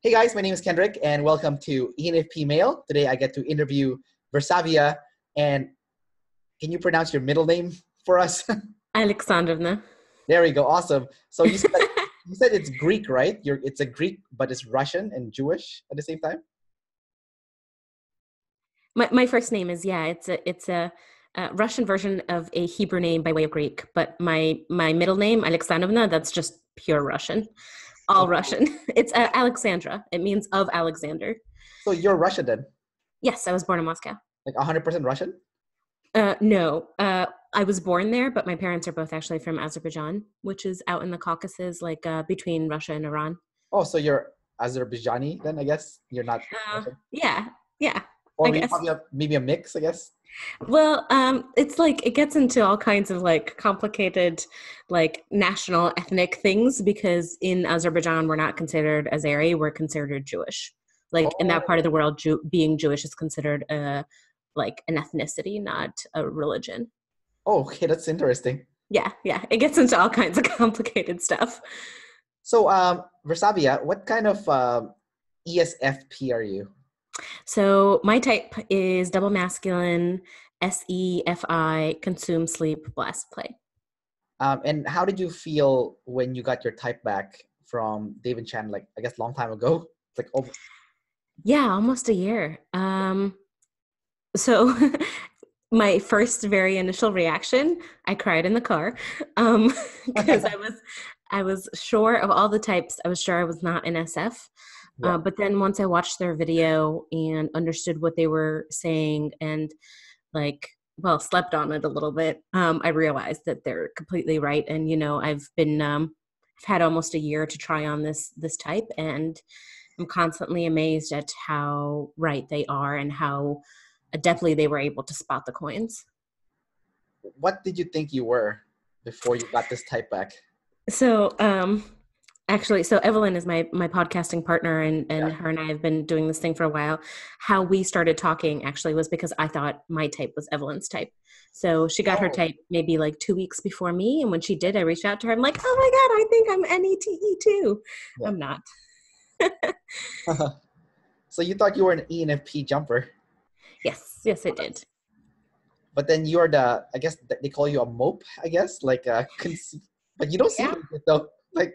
Hey guys, my name is Kendrick and welcome to ENFP Mail. Today I get to interview Virsaviya. And can you pronounce your middle name for us? Alexandrovna. There we go. Awesome. So you said it's Greek, right? It's a Greek, but it's Russian and Jewish at the same time. My first name is it's a Russian version of a Hebrew name by way of Greek, but my middle name Alexandrovna, that's just pure Russian, all Okay. Russian. It's Alexandra. It means of Alexander. So you're Russian then? Yes, I was born in Moscow. Like 100% Russian? No, I was born there, but my parents are both actually from Azerbaijan, which is out in the Caucasus, like between Russia and Iran. Oh, so you're Azerbaijani then, I guess? You're not Russian? Yeah, yeah, Or I maybe, guess. maybe a mix, I guess? Well, it's like it gets into all kinds of like complicated, like national ethnic things because in Azerbaijan we're not considered Azeri, we're considered Jewish. Like in that part of Oh, the world, being Jewish is considered a like an ethnicity, not a religion. oh, okay, that's interesting. Yeah, yeah, it gets into all kinds of complicated stuff. So, Virsaviya, what kind of ESFP are you? So my type is double masculine, SEFI, consume, sleep, blast, play. And how did you feel when you got your type back from David Chan, like I guess long time ago? It's like over. Yeah, almost a year. So my first very initial reaction, I cried in the car because I was sure of all the types. I was sure I was not an SF. Yeah. But then once I watched their video and understood what they were saying and like, well, slept on it a little bit, I realized that they're completely right. And I've had almost a year to try on this type, and I'm constantly amazed at how right they are and how adeptly they were able to spot the coins. What did you think you were before you got this type back? So, actually, so Evelyn is my podcasting partner, and Yeah. her and I have been doing this thing for a while. How we started talking actually was because I thought my type was Evelyn's type. So she got her Oh. type maybe like 2 weeks before me, and when she did, I reached out to her. I'm like, oh my god, I think I'm NETE too. Yeah. I'm not. So you thought you were an ENFP jumper, Yes, yes, I did. but then you're I guess they call you a mope, I guess, like but you don't seem Yeah. like it though. Like,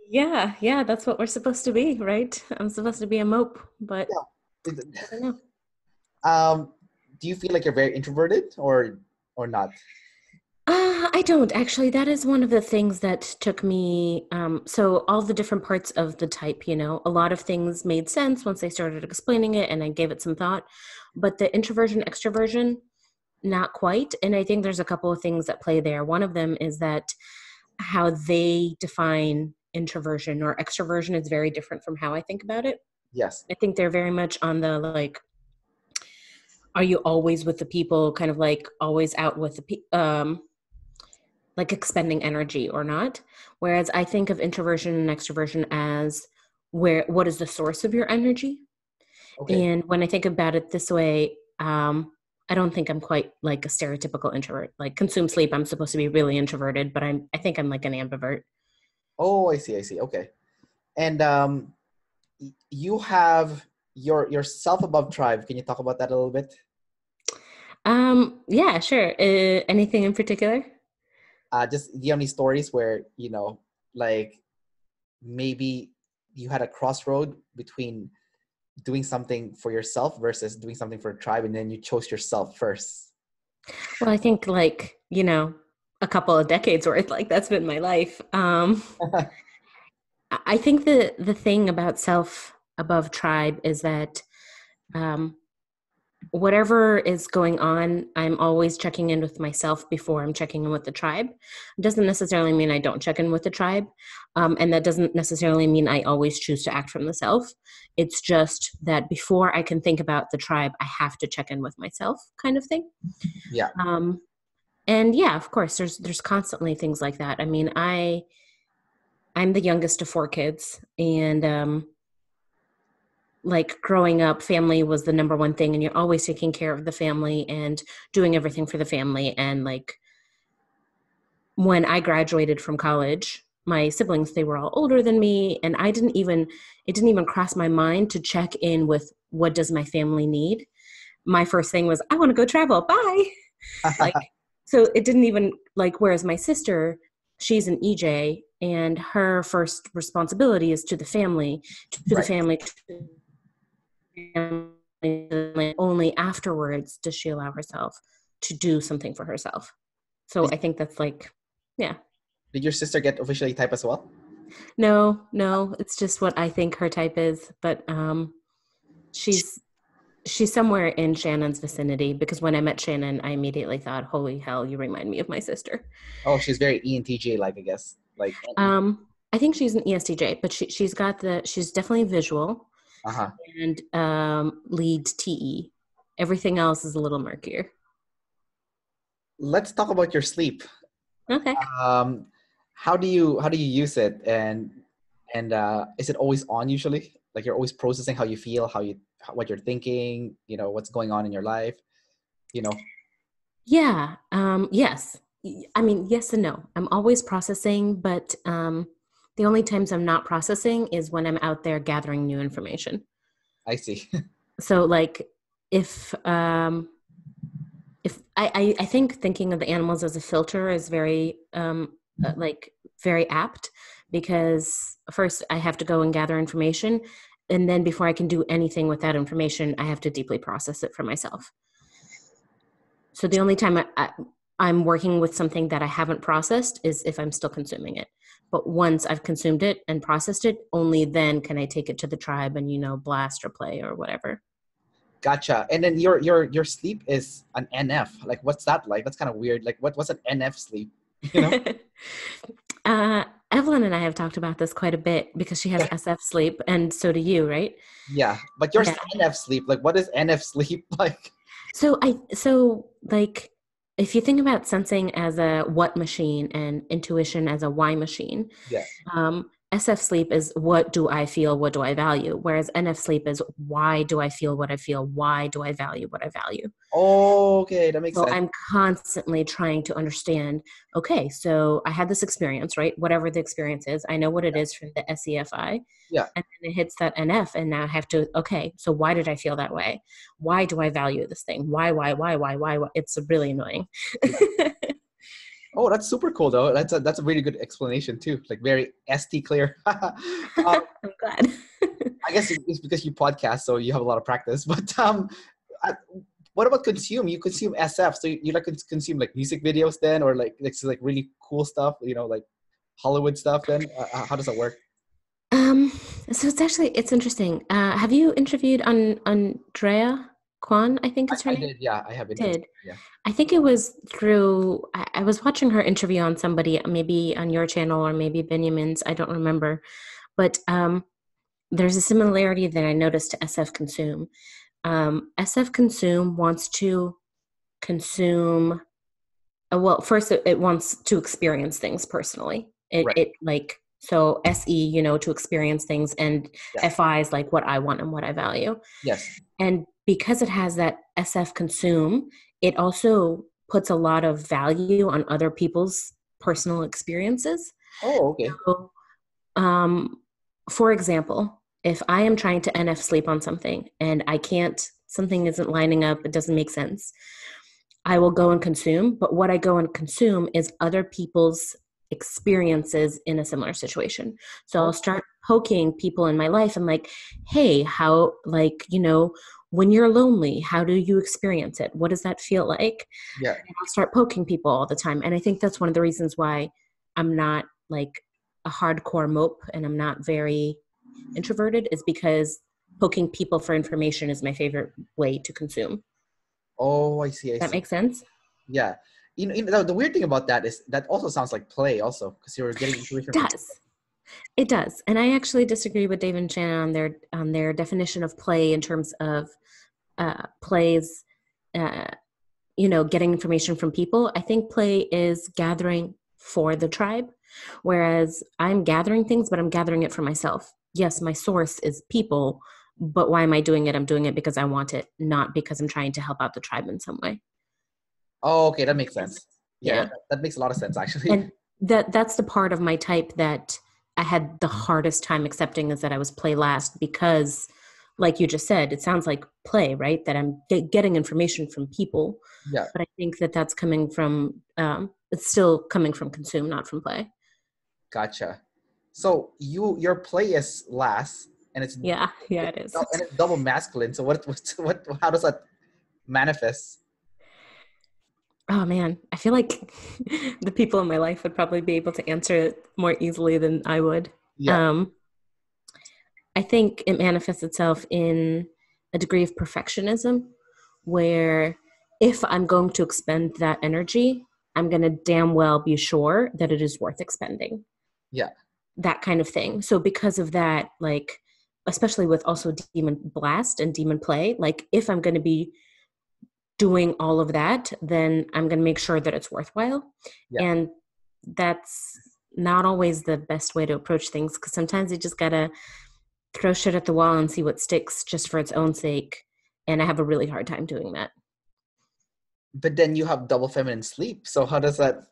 Yeah, yeah, that's what we're supposed to be, right? I'm supposed to be a mope, but yeah. I don't know. Um, do you feel like you're very introverted or not? I don't actually. That is one of the things that took me. So all the different parts of the type, a lot of things made sense once they started explaining it, and I gave it some thought. But the introversion, extroversion, not quite. And I think there's a couple of things that play there. One of them is that how they define introversion or extroversion is very different from how I think about it. Yes. I think they're very much on the like, are you always with the people, kind of like always out with the like expending energy or not. Whereas I think of introversion and extroversion as what is the source of your energy? Okay. And when I think about it this way, I don't think I'm quite like a stereotypical introvert. Like consume sleep, I'm supposed to be really introverted, but I think I'm like an ambivert. Oh, I see. I see. Okay. And you have your self above tribe. Can you talk about that a little bit? Yeah, sure. Anything in particular? Just do you have any stories where like maybe you had a crossroad between doing something for yourself versus doing something for a tribe, and then you chose yourself first. Well, I think like, a couple of decades worth, like that's been my life. I think the thing about self above tribe is that um, whatever is going on, I'm always checking in with myself before I'm checking in with the tribe. It doesn't necessarily mean I don't check in with the tribe. And that doesn't necessarily mean I always choose to act from the self. It's just that before I can think about the tribe, I have to check in with myself kind of thing. Yeah. Um, and yeah, of course, there's constantly things like that. I mean, I'm the youngest of four kids, and like growing up, family was the number one thing, and you're always taking care of the family and doing everything for the family. And like when I graduated from college, my siblings, they were all older than me. And it didn't even cross my mind to check in with what does my family need. My first thing was, I want to go travel. Bye. Like, so it didn't even whereas my sister, she's an EJ and her first responsibility is to the family, Right. Only afterwards does she allow herself to do something for herself. So I think that's yeah. Did your sister get officially type as well? No, it's just what I think her type is. But she's somewhere in Shannon's vicinity, because when I met Shannon, I immediately thought, holy hell, you remind me of my sister. Oh, she's very ENTJ-like, I guess. I think she's an ESTJ, but she's definitely visual and leads TE. Everything else is a little murkier. Let's talk about your sleep. Okay. How do you use it, and is it always on usually? Like you're always processing how you feel, what you're thinking, what's going on in your life, Yeah. Yes. I mean, yes and no. I'm always processing, but the only times I'm not processing is when I'm out there gathering new information. I see. So if I think thinking of the animals as a filter is very very apt, because first I have to go and gather information, and then before I can do anything with that information, I have to deeply process it for myself. So the only time I'm working with something that I haven't processed is if I'm still consuming it. But once I've consumed it and processed it, only then can I take it to the tribe and, blast or play or whatever. Gotcha. And then your sleep is an NF. Like, what's that like? That's kind of weird. Like, what's an NF sleep? Evelyn and I have talked about this quite a bit, because she has SF sleep, and so do you, right? Yeah, but yours is NF sleep. Like, what is NF sleep like? So if you think about sensing as a what machine and intuition as a why machine, yeah. SF sleep is what do I feel, what do I value? Whereas NF sleep is why do I feel what I feel? Why do I value what I value? Oh, okay. That makes sense. So I'm constantly trying to understand, okay, so I had this experience, right? Whatever the experience is, I know what it is from the SEFI. Yeah. And then it hits that NF, and now I have to, okay, so why did I feel that way? Why do I value this thing? Why? It's really annoying. Oh, that's super cool though. That's a really good explanation too. Like very ST clear. I'm glad. I guess it's because you podcast, so you have a lot of practice. But what about consume? You consume SF, so you like consume like music videos then, or like really cool stuff, like Hollywood stuff. Then how does that work? So it's interesting. Have you interviewed Andrea Kwan? I think is her name. I did. Yeah, I have interviewed. Yeah. I think it was through, I was watching her interview on somebody, maybe on your channel or maybe Benjamin's, I don't remember. But there's a similarity that I noticed to SF Consume. SF Consume wants to consume, first it wants to experience things personally. So SE, to experience things, and FI is like what I want and what I value. Yes. And because it has that SF Consume, it also puts a lot of value on other people's personal experiences. Oh, okay. So, for example, if I am trying to NF sleep on something and something isn't lining up, it doesn't make sense, I will go and consume. But what I go and consume is other people's experiences in a similar situation. So I'll start poking people in my life and like, hey, how, when you're lonely, how do you experience it? What does that feel like? Yeah. And I'll start poking people all the time. And I think that's one of the reasons why I'm not like a hardcore mope and I'm not very introverted, is because poking people for information is my favorite way to consume. Oh, I see. That makes sense? Yeah. The weird thing about that is that also sounds like play also, because you're getting intuition. It does. And I actually disagree with Dave and Shannon on their definition of play in terms of plays, getting information from people. I think play is gathering for the tribe, whereas I'm gathering things, but I'm gathering it for myself. Yes, my source is people, but why am I doing it? I'm doing it because I want it, not because I'm trying to help out the tribe in some way. Oh, okay. That makes sense. Yeah. That makes a lot of sense, actually. And that's the part of my type that I had the hardest time accepting, is that I was play last, because like you just said, it sounds like play, right? That I'm getting information from people, Yeah, but I think that that's coming from, it's still coming from consume, not from play. gotcha. So your play is last, and Yeah, yeah, it is. it's double masculine. So what how does that manifest? Oh man, I feel like the people in my life would probably be able to answer it more easily than I would. Yeah, Um, I think it manifests itself in a degree of perfectionism, where if I'm going to expend that energy, I'm going to damn well be sure that it is worth expending. yeah, That kind of thing. So because of that, like, especially with also demon blast and demon play, like if I'm going to be doing all of that, then I'm going to make sure that it's worthwhile. yeah. And that's not always the best way to approach things, because sometimes you just got to throw shit at the wall and see what sticks just for its own sake. And I have a really hard time doing that. But then you have double feminine sleep. So how does that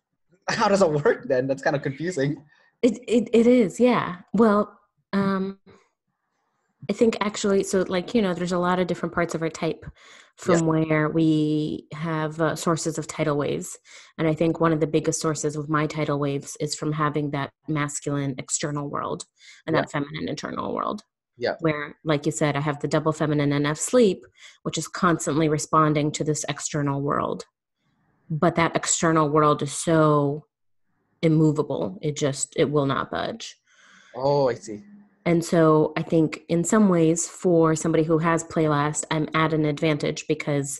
work then? That's kind of confusing. It is, yeah. Well, I think actually, so like, there's a lot of different parts of our type Yeah, from where we have sources of tidal waves. And I think one of the biggest sources of my tidal waves is from having that masculine external world and yeah, that feminine internal world. yeah. Where, like you said, I have the double feminine NF sleep, which is constantly responding to this external world. But that external world is so immovable. It will not budge. Oh, I see. And so I think in some ways, for somebody who has play last, I'm at an advantage because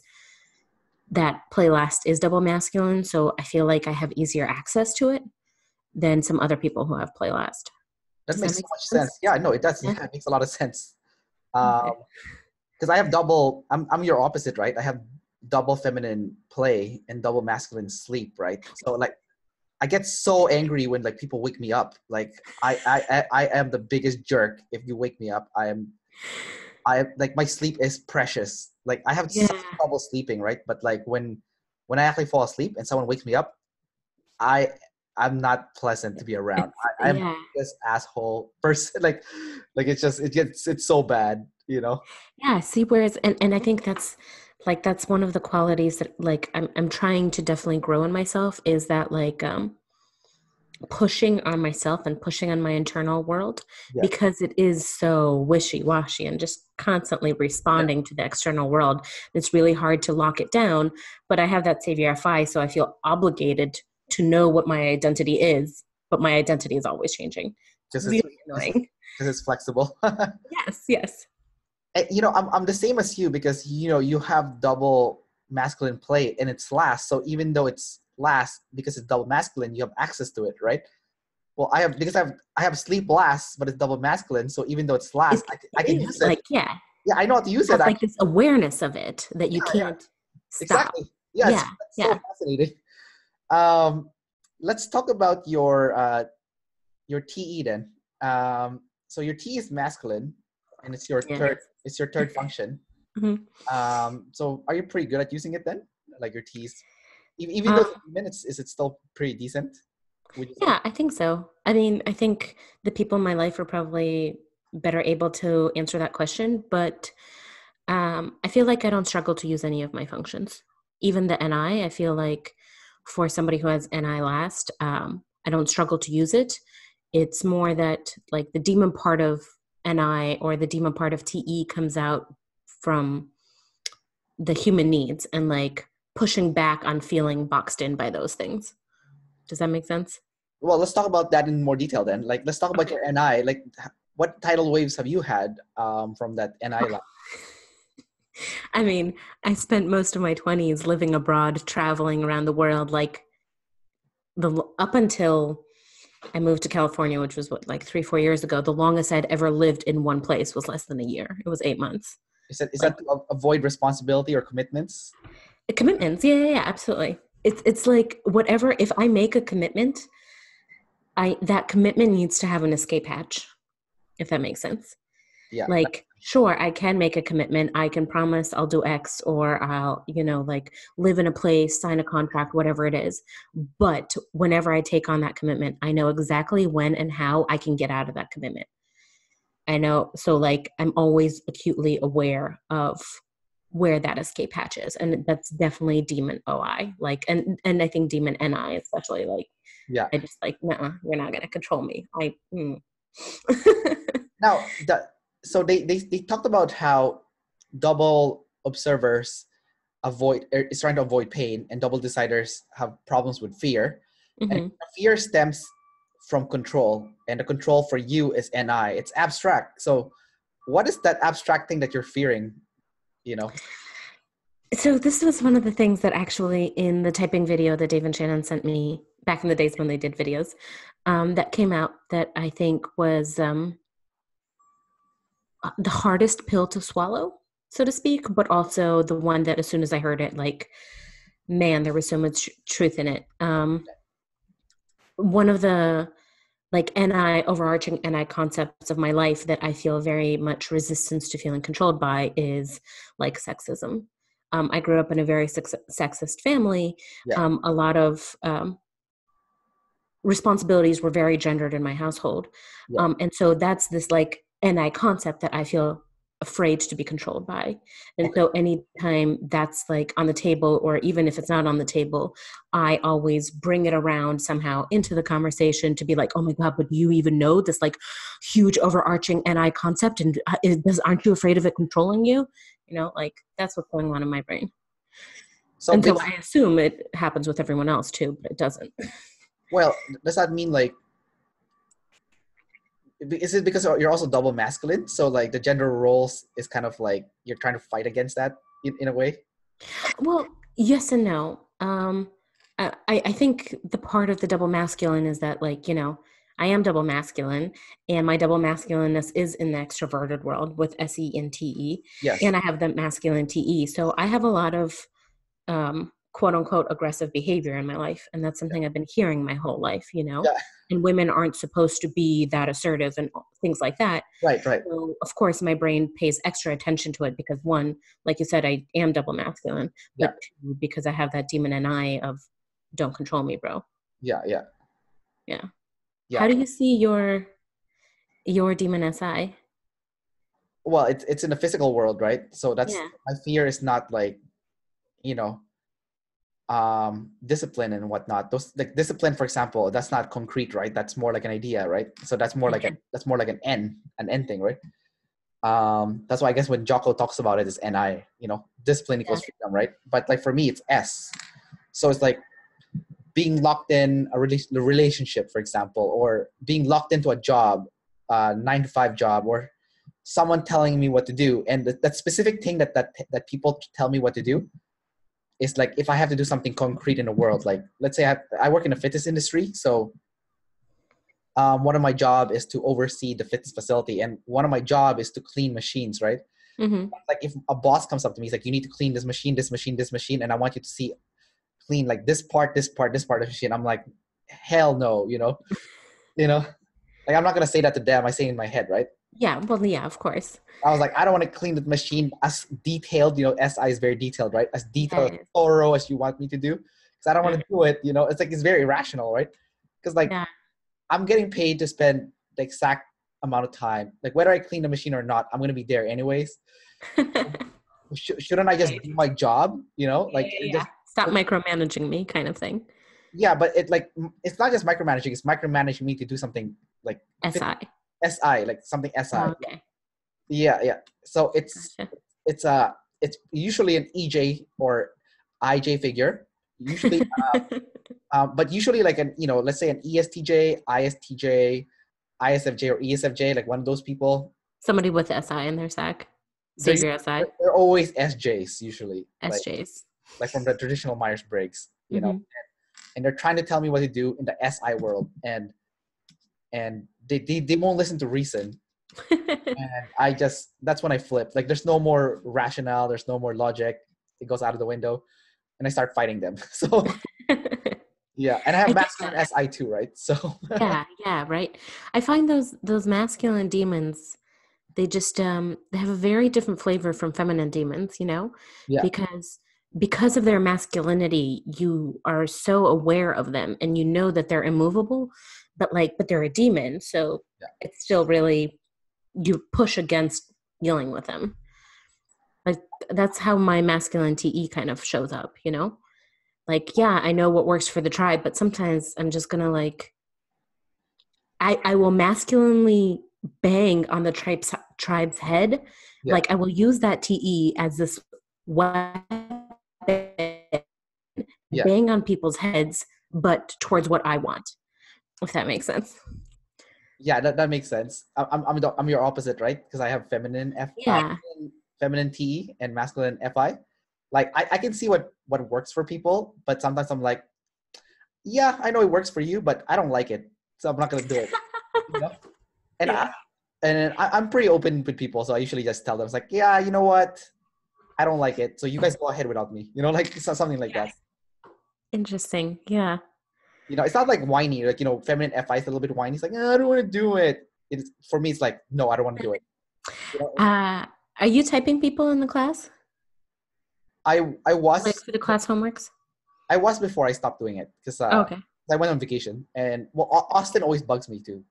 that play last is double masculine. So I feel like I have easier access to it than some other people who have play last. That Does that makes so make much sense? sense. Yeah, no, it does. Yeah. Yeah, it makes a lot of sense. Okay. Because I have double. I'm your opposite, right? I have double feminine play and double masculine sleep, right? So like, I get so angry when like people wake me up. Like I am the biggest jerk if you wake me up. I like my sleep is precious. Like I have Yeah. such trouble sleeping, right? But like when I actually fall asleep and someone wakes me up, I I'm not pleasant to be around. I'm Yeah. this asshole person. Like it's so bad, you know? Yeah. See, whereas, and I think that's one of the qualities that like I'm trying to definitely grow in myself, is that like pushing on myself and pushing on my internal world, Yeah. because it is so wishy-washy and just constantly Yeah. responding to the external world. It's really hard to lock it down, but I have that savior FI, so I feel obligated to know what my identity is, but my identity is always changing. It's Because really annoying. it's flexible. Yes, yes. You know, I'm the same as you because you know you have double masculine play and it's last. So even though it's last because it's double masculine, you have access to it, right? Well, I have sleep last, but it's double masculine. So even though it's it, last, I it can is use it. like, yeah, Yeah, I know how to use it has like actually. this awareness of it that you Yeah, yeah, can't stop. exactly. Yeah, Yeah, that's so yeah, fascinating. Um, let's talk about your TE then. So your T is masculine, and yeah. it's your third function. Mhm. So are you pretty good at using it then? Like your T's, even though Um, it's minutes, is it still pretty decent? Would you say? Yeah, I think so. I mean, I think the people in my life are probably better able to answer that question, but I feel like I don't struggle to use any of my functions. Even the I feel like for somebody who has NI last, I don't struggle to use it. It's more that like the demon part of NI or the demon part of TE comes out from the human needs and like pushing back on feeling boxed in by those things. Does that make sense? Well, let's talk about that in more detail then. Like, let's talk about your NI. Like, what tidal waves have you had from that NI line? I mean, I spent most of my 20s living abroad, traveling around the world. Like the up until I moved to California, which was what, like 3, 4 years ago. The longest I'd ever lived in one place was less than a year. It was 8 months. Is Like that to avoid responsibility or commitments? commitments, yeah, yeah, yeah, absolutely. It's like whatever. If I make a commitment, I that commitment needs to have an escape hatch, if that makes sense. Yeah. Like, sure, I can make a commitment. I can promise I'll do X, or I'll, like live in a place, sign a contract, whatever it is. But whenever I take on that commitment, I know exactly when and how I can get out of that commitment. I know. So like, I'm always acutely aware of where that escape hatch is. And that's definitely demon OI. Like, and I think demon NI, especially, like, Yeah. I just like, nah, you're not going to control me. Now, so they talked about how double observers is trying to avoid pain, and double deciders have problems with fear. And Mm-hmm. fear stems from control, and the control for you is NI. It's abstract. So what is that abstract thing that you're fearing? So this was one of the things that actually in the typing video that Dave and Shannon sent me back in the days when they did videos, that came out that I think was the hardest pill to swallow, so to speak, but also the one that as soon as I heard it, like, man, there was so much truth in it. One of the overarching NI concepts of my life that I feel very much resistance to feeling controlled by is like sexism. I grew up in a very sexist family. Yeah. A lot of responsibilities were very gendered in my household. Yeah. And so that's this like NI concept that I feel afraid to be controlled by. And Okay. so anytime that's like on the table, or even if it's not on the table, I always bring it around somehow into the conversation to be like, oh my God, but do you even know this like huge overarching NI concept? And aren't you afraid of it controlling you? Like that's what's going on in my brain. So and so I assume it happens with everyone else too, but it doesn't. Well, does that mean like, is it because you're also double masculine? So like the gender roles is kind of like you're trying to fight against that in a way? Well, yes and no. I think the part of the double masculine is that, like, I am double masculine, and my double masculineness is in the extroverted world with SENTE, Yes. and I have the masculine TE. So I have a lot of quote unquote aggressive behavior in my life. And that's something I've been hearing my whole life, Yeah. and women aren't supposed to be that assertive and things like that. Right. So of course my brain pays extra attention to it because, one, like you said, I am double masculine, but two, because I have that demon and I of don't control me, bro. Yeah. How do you see your demon SI? Well, it's in the physical world, right? So that's my fear is not like, discipline and whatnot. Those, like discipline, for example, that's not concrete, right? That's more like an idea, right? So that's more like an N thing, right? That's why I guess when Jocko talks about it is NI, discipline equals freedom, right? But like for me, it's S. So it's like being locked in a relationship, for example, or being locked into a job, 9-to-5 job, or someone telling me what to do. And that specific thing that people tell me what to do is like, if I have to do something concrete in the world, like let's say I work in the fitness industry. So one of my job is to oversee the fitness facility, and one of my job is to clean machines, right? Mm-hmm. Like if a boss comes up to me, he's like, you need to clean this machine, this machine, this machine, and I want you to clean like this part, this part, this part of the machine. I'm like, hell no, like I'm not gonna say that to them. I say it in my head, right? Yeah, well, yeah, of course. I was like, I don't want to clean the machine as detailed, SI is very detailed, right? As detailed, as thorough as you want me to do. Because I don't want to do it, it's like, it's very irrational, right? Because like, I'm getting paid to spend the exact amount of time. Like whether I clean the machine or not, I'm going to be there anyways. Shouldn't I just do my job, Just stop micromanaging me kind of thing. Yeah, but it's not just micromanaging, it's micromanaging me to do something like SI, like something SI. Oh, okay. Yeah. So it's usually an EJ or IJ figure. Usually, but usually like let's say an ESTJ, ISTJ, ISFJ, or ESFJ, like one of those people. Somebody with SI in their SAC. Save your SI. They're always SJs usually. SJs. Like from the traditional Myers-Briggs, and they're trying to tell me what to do in the SI world, and they won't listen to reason. And that's when I flip. Like there's no more rationale, there's no more logic. It goes out of the window, and I start fighting them. So yeah, and I have masculine SI too, right? So yeah, right. I find those masculine demons, They just they have a very different flavor from feminine demons, Yeah. because of their masculinity, you are so aware of them and you know that they're immovable, but they're a demon, so Yeah. it's still really, you push against dealing with them. Like that's how my masculine TE kind of shows up. Like, yeah, I know what works for the tribe, but sometimes I'm just gonna like I will masculinely bang on the tribe's head. Yeah. Like I will use that TE as this weapon, Yeah. bang on people's heads, but towards what I want, if that makes sense. Yeah, that makes sense. I'm your opposite, right? Because I have Yeah. feminine T and masculine FI. Like I can see what works for people, but sometimes I'm like, yeah, I know it works for you, but I don't like it, so I'm not gonna do it. You know? And Yeah. I'm pretty open with people, so I usually just tell them, it's like, yeah, you know what, I don't like it, so you guys go ahead without me. Like something like that. Yes. Interesting. Yeah. It's not like whiny, like feminine FI is a little bit whiny. It's like, I don't want to do it. It's for me. It's like, no, I don't want to do it. Uh, are you typing people in the class? I Like was for the class homeworks? I was before I stopped doing it because Oh, okay. I went on vacation, and well, Austin always bugs me to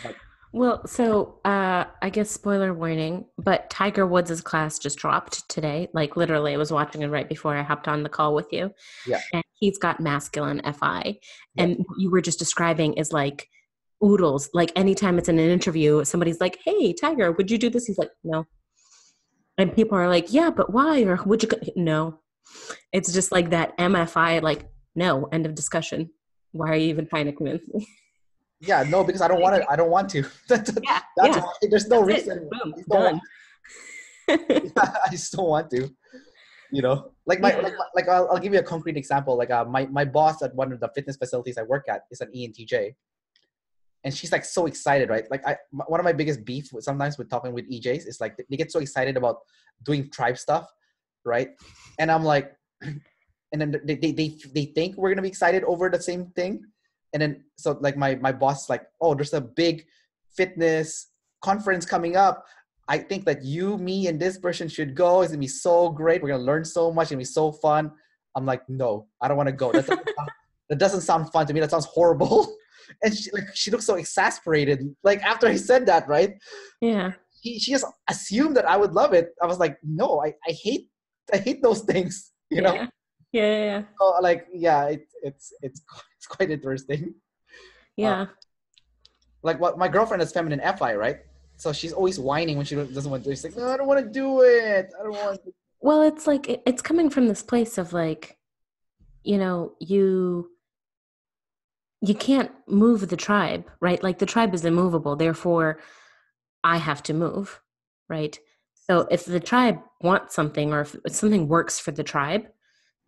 but Well, so I guess spoiler warning, but Tiger Woods' class just dropped today. Like literally, I was watching it right before I hopped on the call with you. yeah, And he's got masculine FI. yeah, And what you were just describing is like oodles. Like anytime it's in an interview, somebody's like, "Hey, Tiger, would you do this?" He's like, "No." And people are like, "Yeah, but why?" Or would you? No. It's just like that MFI, like, no, end of discussion. Why are you even trying to convince me? yeah. No, because I don't want to. I don't want to. That's Yeah, that's yeah. why there's no That's it. reason. Boom, I just don't done. I just don't want to. Like Yeah. like I'll give you a concrete example. Like my boss at one of the fitness facilities I work at is an ENTJ, and she's like so excited, right? Like one of my biggest beef sometimes with talking with EJs is like they get so excited about doing tribe stuff, right? And I'm like, and then they think we're gonna be excited over the same thing, and then so like my boss is like, oh, there's a big fitness conference coming up. I think that you, me, and this person should go. It's gonna be so great. We're gonna learn so much. It's gonna be so fun. I'm like, no, I don't want to go. That doesn't sound fun to me. That sounds horrible. And she looks so exasperated. Like after I said that, right? Yeah. She just assumed that I would love it. I was like, no, I hate those things. Yeah. Yeah. So like, yeah, it's quite interesting. Uh, Yeah. like what my girlfriend is feminine FI, right? So she's always whining when she doesn't want to do it. She's like, no, I don't want to do it. I don't want to. Well, it's like it's coming from this place of like, you can't move the tribe, right? Like the tribe is immovable, therefore I have to move, right? So if the tribe wants something or if something works for the tribe,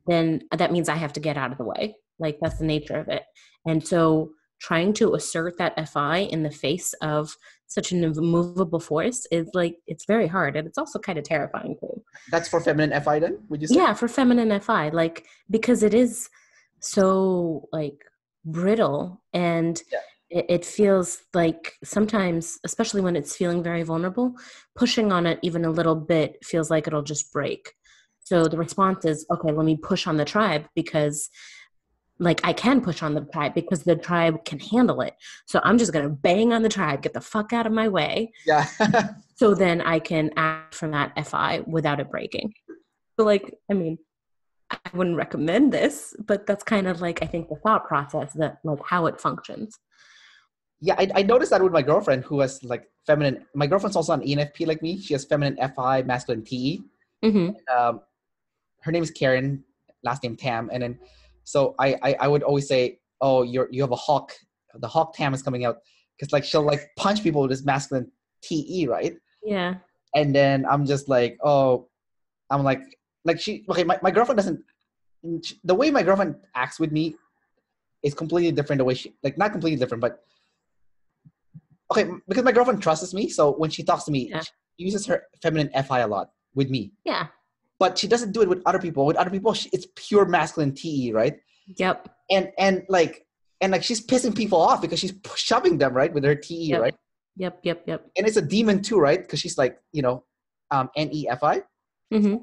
then that means I have to get out of the way. Like that's the nature of it. And so trying to assert that FI in the face of such an immovable force is like, it's very hard. And it's also kind of terrifying too. That's for feminine FI then, would you say? Yeah, for feminine FI, like, because it is so like brittle and Yeah. it feels like sometimes, especially when it's feeling very vulnerable, pushing on it even a little bit feels like it'll just break. So the response is, okay, let me push on the tribe because like I can push on the tribe because the tribe can handle it. So I'm just going to bang on the tribe, get the fuck out of my way. Yeah. So then I can act from that FI without it breaking. So like, I mean, I wouldn't recommend this, but that's kind of like, I think the thought process that like how it functions. Yeah, I noticed that with my girlfriend who has like feminine. My girlfriend's also an ENFP like me. She has feminine FI, masculine TE. Mm-hmm. Her name is Karen, last name Tam. And then, so I would always say, oh, you have a hawk. The hawk Tam is coming out because like she'll like punch people with this masculine TE, right? Yeah. And then I'm just like, oh, I'm like she. Okay, my girlfriend doesn't. The way my girlfriend acts with me is completely different. The way she like not completely different, but okay, because my girlfriend trusts me. So when she talks to me, Yeah. she uses her feminine FI a lot with me. Yeah. But she doesn't do it with other people. With other people, it's pure masculine TE, right? Yep. And like she's pissing people off because she's shoving them, right, with her TE, Yep. right? Yep. Yep. Yep. And it's a demon too, right? Because she's like, NEFI. Mm-hmm.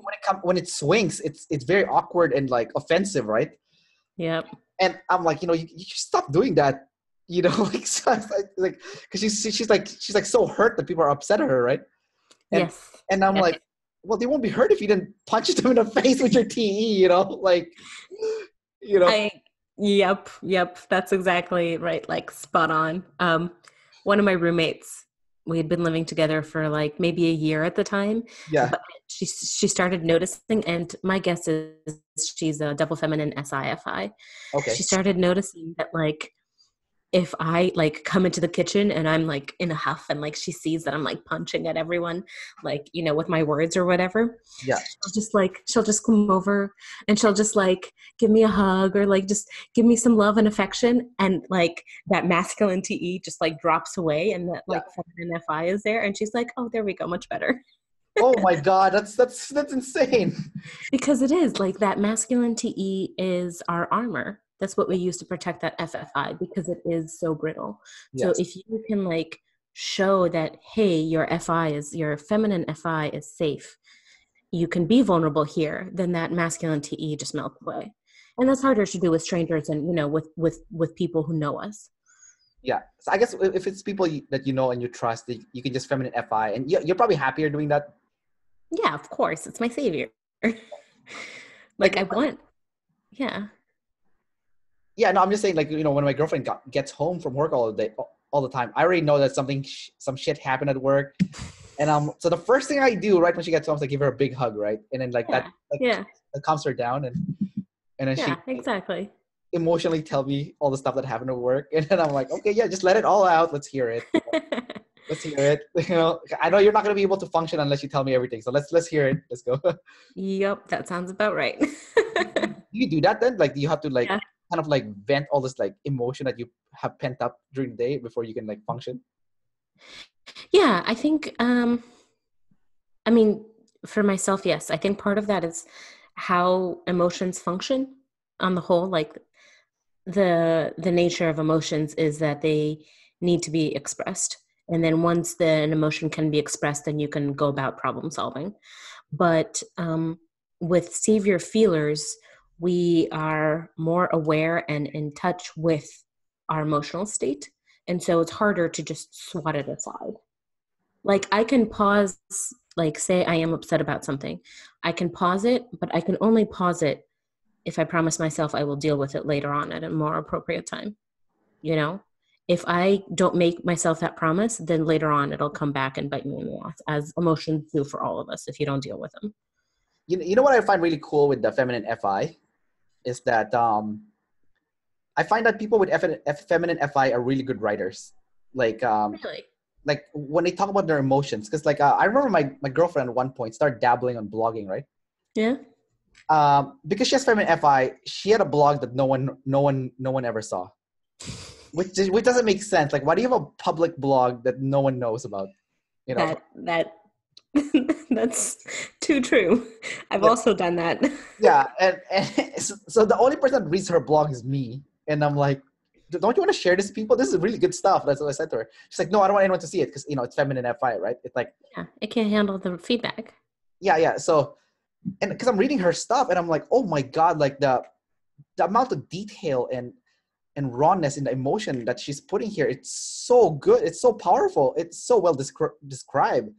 When it swings, it's very awkward and like offensive, right? Yep. And I'm like, you should stop doing that, like, so I was like, because she's like so hurt that people are upset at her, right? And Yes. and I'm Yes. like, well, they won't be hurt if you didn't punch them in the face with your TE, like, Yep. That's exactly right. Like spot on. One of my roommates, we had been living together for like maybe a year at the time, yeah, but she started noticing, and my guess is she's a double feminine SIFI. okay, She started noticing that like if I like come into the kitchen and I'm like in a huff and like she sees that I'm like punching at everyone, like, with my words or whatever, yeah, she'll just come over and she'll just like give me a hug or like just give me some love and affection. And like that masculine TE just like drops away and that yeah. like feminine FI is there. And she's like, oh, there we go. Much better. Oh my God, that's insane. Because it is like that masculine TE is our armor. That's what we use to protect that FFI because it is so brittle. So Yes, if you can like show that, hey, your feminine FI is safe, you can be vulnerable here, then that masculine TE just melts away. And that's harder to do with strangers and, with people who know us. yeah. So I guess if it's people that you know and you trust, you can just feminine FI, and you're probably happier doing that. Yeah, of course. It's my savior. Like, Like I want, yeah. yeah, no, I'm just saying, like, when my girlfriend gets home from work all the time, I already know that some shit happened at work, and so the first thing I do right when she gets home is I give her a big hug, right, and then like Yeah. Yeah. that calms her down, and then she Yeah, exactly. emotionally tell me all the stuff that happened at work, and then I'm like, okay, yeah, just let it all out. Let's hear it. Let's hear it. I know you're not gonna be able to function unless you tell me everything. So let's hear it. Let's go. Do Yep, that sounds about right. you do that then? Like, do you have to like Yeah. kind of like vent all this like emotion that you have pent up during the day before you can like function? Yeah, I think I mean for myself, yes. I think part of that is how emotions function on the whole. Like the nature of emotions is that they need to be expressed. And then once an emotion can be expressed, then you can go about problem solving. But with savior feelers, we are more aware and in touch with our emotional state. And so it's harder to just swat it aside. Like I can pause, like say I am upset about something. I can pause it, but I can only pause it if I promise myself I will deal with it later on at a more appropriate time. You know, if I don't make myself that promise, then later on it'll come back and bite me in the ass, as emotions do for all of us if you don't deal with them. You know what I find really cool with the feminine FI is that I find that people with feminine FI are really good writers. Like Really? like when they talk about their emotions, because like I remember my girlfriend at one point started dabbling on blogging, right? Yeah. Because she has feminine FI, she had a blog that no one ever saw, which doesn't make sense. Like, why do you have a public blog that no one knows about? You know, That that's too true. I've like, also done that. yeah, and so the only person that reads her blog is me, and I'm like, don't you want to share this with people? This is really good stuff. That's what I said to her. She's like, no, I don't want anyone to see it because it's feminine FI, right? It's like, Yeah, it can't handle the feedback. yeah. So, and because I'm reading her stuff, and I'm like, oh my God, like the amount of detail and rawness in the emotion that she's putting here, it's so good. It's so powerful. It's so well described.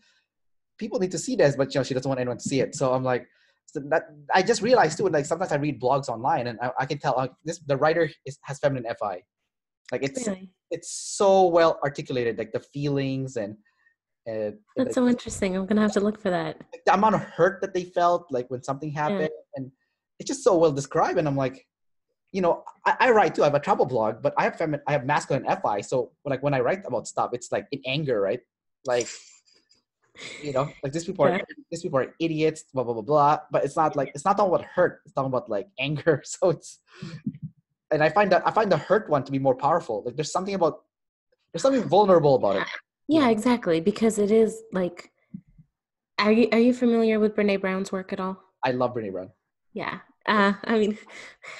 People need to see this, but she doesn't want anyone to see it. So I'm like, so that I just realized too. Like sometimes I read blogs online, and I can tell the writer has feminine FI. Like Really? it's so well articulated, like the feelings and That's so interesting. I'm gonna have to look for that. the amount of hurt that they felt, like when something Yeah. happened, and it's just so well described. And I'm like, I write too. I have a travel blog, but I have masculine FI. So like when I write about stuff, it's like in anger, right? Like, like these people Yeah. are idiots, blah blah blah blah. But it's not talking about hurt. It's talking about like anger. So and I find the hurt one to be more powerful. Like there's something vulnerable about it. Yeah, exactly. Because it is like, are you familiar with Brene Brown's work at all? I love Brene Brown. Yeah. I mean,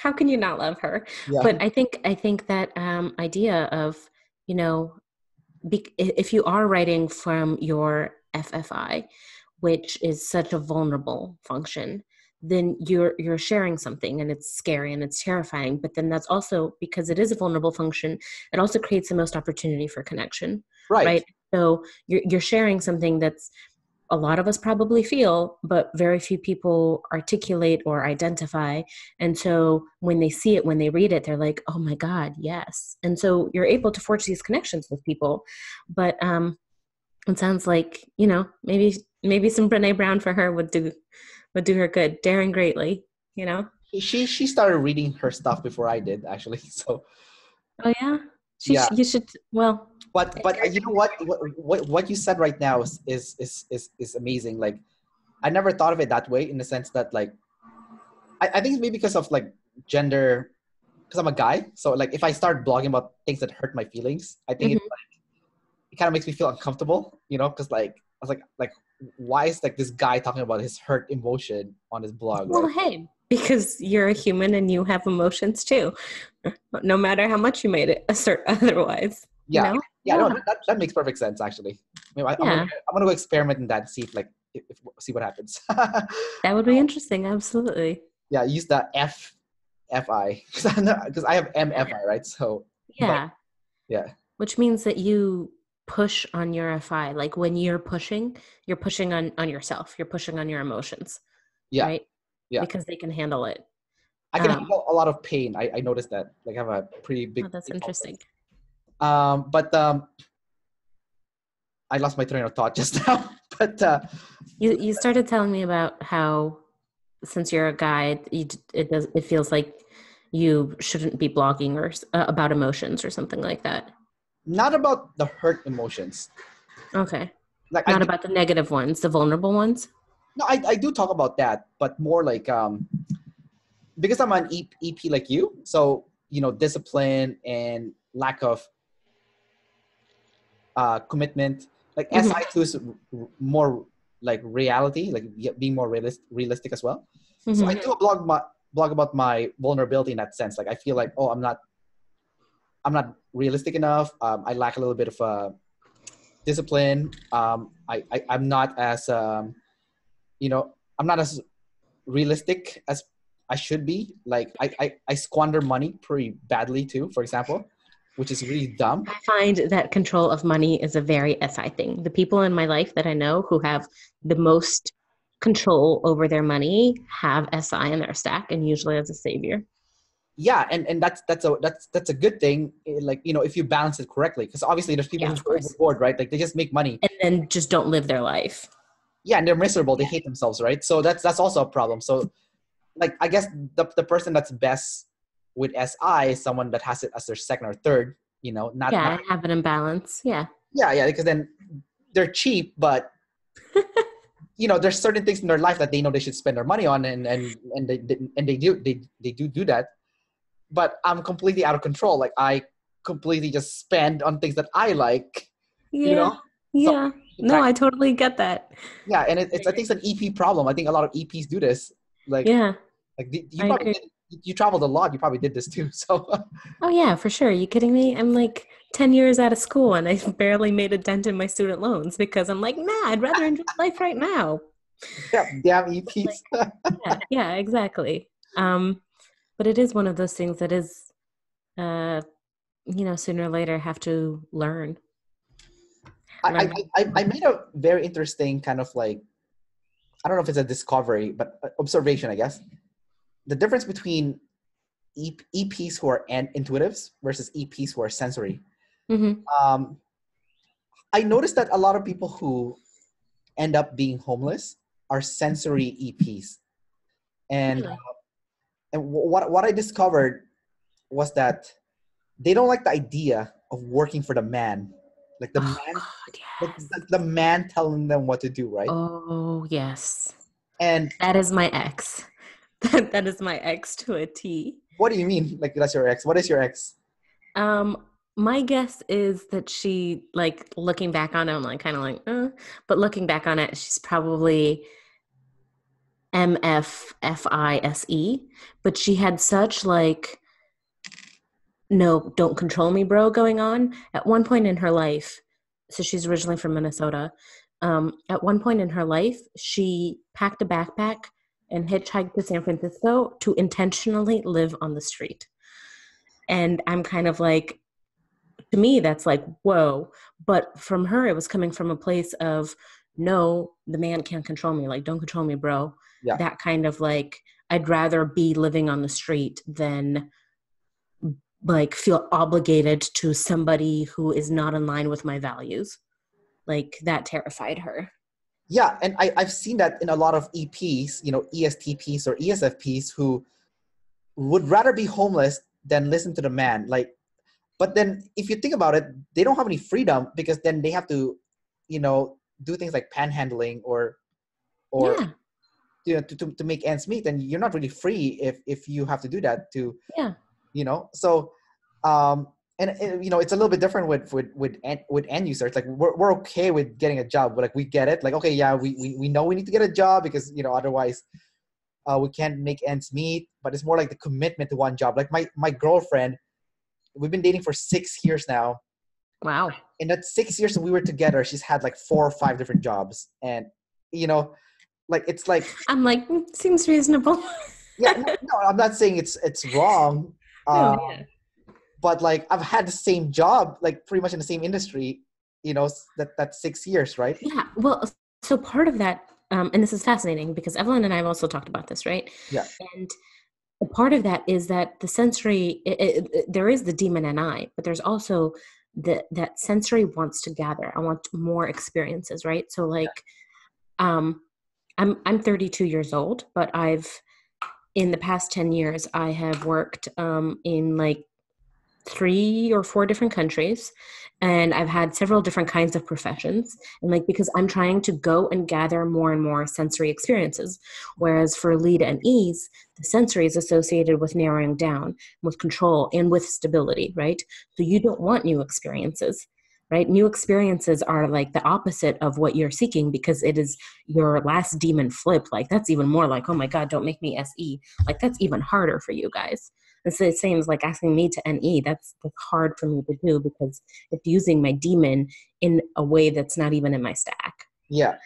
how can you not love her? Yeah. But I think that idea of, you know, if you are writing from your FFI, which is such a vulnerable function, then you're sharing something and it's scary and it's terrifying. But then that's also, because it is a vulnerable function, it also creates the most opportunity for connection, Right. right? So you're sharing something that's a lot of us probably feel, but very few people articulate or identify. And so when they see it, when they read it, they're like, oh my God, yes. And so you're able to forge these connections with people. But it sounds like, maybe some Brene Brown for her would do her good. Daring greatly, you know? She started reading her stuff before I did, actually. So Oh yeah? yeah. You should, well. But you know what you said right now is amazing. Like, I never thought of it that way, in the sense that, like, I think it's maybe because of, like, gender, because I'm a guy. So, like, if I start blogging about things that hurt my feelings, I think it kind of makes me feel uncomfortable, because, like, I was like, why is, like, this guy talking about his hurt emotion on his blog, Well, right? hey, because you're a human and you have emotions too, no matter how much you made it assert otherwise, Yeah, yeah, no, Yeah. that makes perfect sense, actually. Maybe Yeah, I'm gonna go experiment in that and see see what happens. that would be interesting. Absolutely. Yeah, use the FI because I have MFI, right? So, but Yeah, yeah, which means that you push on your FI. Like when you're pushing on yourself. You're pushing on your emotions, yeah, right? yeah. Because they can handle it. I can Um, handle a lot of pain. I noticed that. Like, I have a pretty oh, big that's pain interesting. tolerance. But I lost my train of thought just now. But You started telling me about how, since you're a guy, it feels like you shouldn't be blogging or about emotions or something like that. not about the hurt emotions. Okay. Like, I Not do, about the negative ones, the vulnerable ones. no, I do talk about that, but more like, because I'm an EP like you, so, discipline and lack of commitment. Like, Mm-hmm. SI2 is more like reality, like, being more realistic as well. So I Mm-hmm. do a blog about my vulnerability in that sense. Like, I feel like, oh, I'm not realistic enough. I lack a little bit of discipline. I'm not as I'm not as realistic as I should be. Like, I squander money pretty badly too, for example, which is really dumb. I find that control of money is a very SI thing. The people in my life that I know who have the most control over their money have SI in their stack, and usually as a savior. Yeah, and that's a good thing. Like, if you balance it correctly, because obviously there's people Yeah, who of go course. overboard, right? Like, they just make money. And then just don't live their life. Yeah, and they're miserable. They hate themselves, right? So that's also a problem. So, like, I guess the person that's best with SI is someone that has it as their second or third. Not Yeah, have it in balance. Yeah. yeah, because then they're cheap, but there's certain things in their life that they know they should spend their money on, and they do that. But I'm completely out of control. Like, I completely just spend on things that I like, you Yeah. know. So Yeah. No, I totally get that. yeah, and it's I think it's an EP problem. I think a lot of EPs do this. Like, Yeah, you I probably agree. did. You traveled a lot. You probably did this too. So Oh yeah, for sure. You kidding me? I'm like 10 years out of school and I barely made a dent in my student loans because I'm like, nah, I'd rather enjoy life right now. yeah, damn Like, EPs. yeah, exactly. But it is one of those things that is, uh, sooner or later have to I, learn. I made a very interesting kind of, like, I don't know if it's a discovery, but observation, I guess. The difference between EPs who are intuitives versus EPs who are sensory. Mm-hmm. Um, I noticed that a lot of people who end up being homeless are sensory EPs, and Really? what I discovered was that they don't like the idea of working for the man, like the Oh man, God, like yes. the man telling them what to do, right? Oh yes. And That is my ex. That is my ex to a T. what do you mean? Like, that's your ex? What is your ex? My guess is that she, like, looking back on it, I'm like kind of like, but looking back on it, she's probably MFFISE. But she had such, like, no, don't control me, bro, going on at one point in her life. so she's originally from Minnesota. At one point in her life, she packed a backpack and hitchhiked to San Francisco to intentionally live on the street. And I'm kind of like, to me, that's like, whoa. But from her, it was coming from a place of, no, the man can't control me. Like, don't control me, bro. Yeah. That kind of like, I'd rather be living on the street than like feel obligated to somebody who is not in line with my values. Like that terrified her. Yeah, and I've seen that in a lot of EPs, ESTPs or ESFPs who would rather be homeless than listen to the man. Like, but then if you think about it, they don't have any freedom because then they have to, do things like panhandling or Yeah. to make ends meet. And you're not really free if you have to do that to, Yeah. So, and it's a little bit different with end users. Like we're okay with getting a job, but like we get it. Like, okay, yeah, we know we need to get a job because otherwise we can't make ends meet. But it's more like the commitment to one job. Like my girlfriend, we've been dating for 6 years now. Wow. In that 6 years that we were together, she's had like 4 or 5 different jobs, and like it's like I'm like, seems reasonable. yeah, no, I'm not saying it's wrong. No, yeah. But like I've had the same job, like pretty much in the same industry, that's 6 years, right? Yeah. Well, so part of that, and this is fascinating because Evelyn and I have also talked about this, right? Yeah. And a part of that is that the sensory, there is the demon and I, but there's also that sensory wants to gather. I want more experiences, right? So like, I'm 32 years old, but in the past 10 years, I have worked in like 3 or 4 different countries, and I've had several different kinds of professions. And like, because I'm trying to go and gather more and more sensory experiences, whereas for lead and ease, the sensory is associated with narrowing down, with control, and with stability, right? So you don't want new experiences, right? New experiences are like the opposite of what you're seeking because it is your last demon flip. Like that's even more like, oh my God, don't make me SE. Like that's even harder for you guys. It's the same as like asking me to NE. That's hard for me to do because it's using my demon in a way that's not even in my stack. Yeah.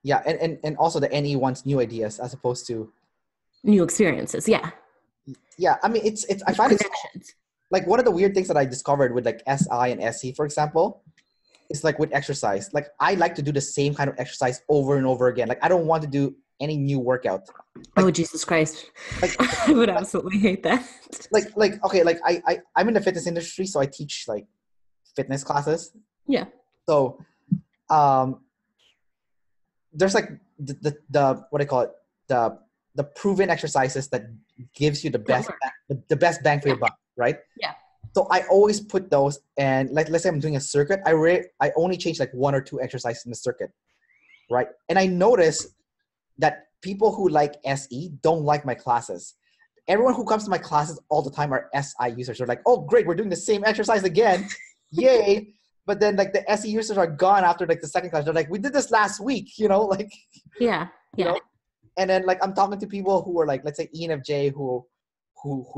Yeah. And also the NE wants new ideas as opposed to new experiences. Yeah. Yeah. I mean, it's I find it's like one of the weird things that I discovered with like SI and SE, for example, is like with exercise. Like I like to do the same kind of exercise over and over again. Like I don't want to do any new workout. Like, oh Jesus Christ! Like I would absolutely hate that. Like okay, like I'm in the fitness industry, so I teach like fitness classes. Yeah. So, there's like the what do I call it, the proven exercises that gives you the best bang for your buck, right? Yeah. So I always put those, and like let's say I'm doing a circuit, I only change like 1 or 2 exercises in the circuit, right? And I notice that people who like SE don't like my classes. Everyone who comes to my classes all the time are SI users. They're like, oh, great, we're doing the same exercise again. Yay. But then like the SE users are gone after like the second class. They're like, we did this last week, like. Yeah. You know? And then like I'm talking to people who are like, let's say ENFJ who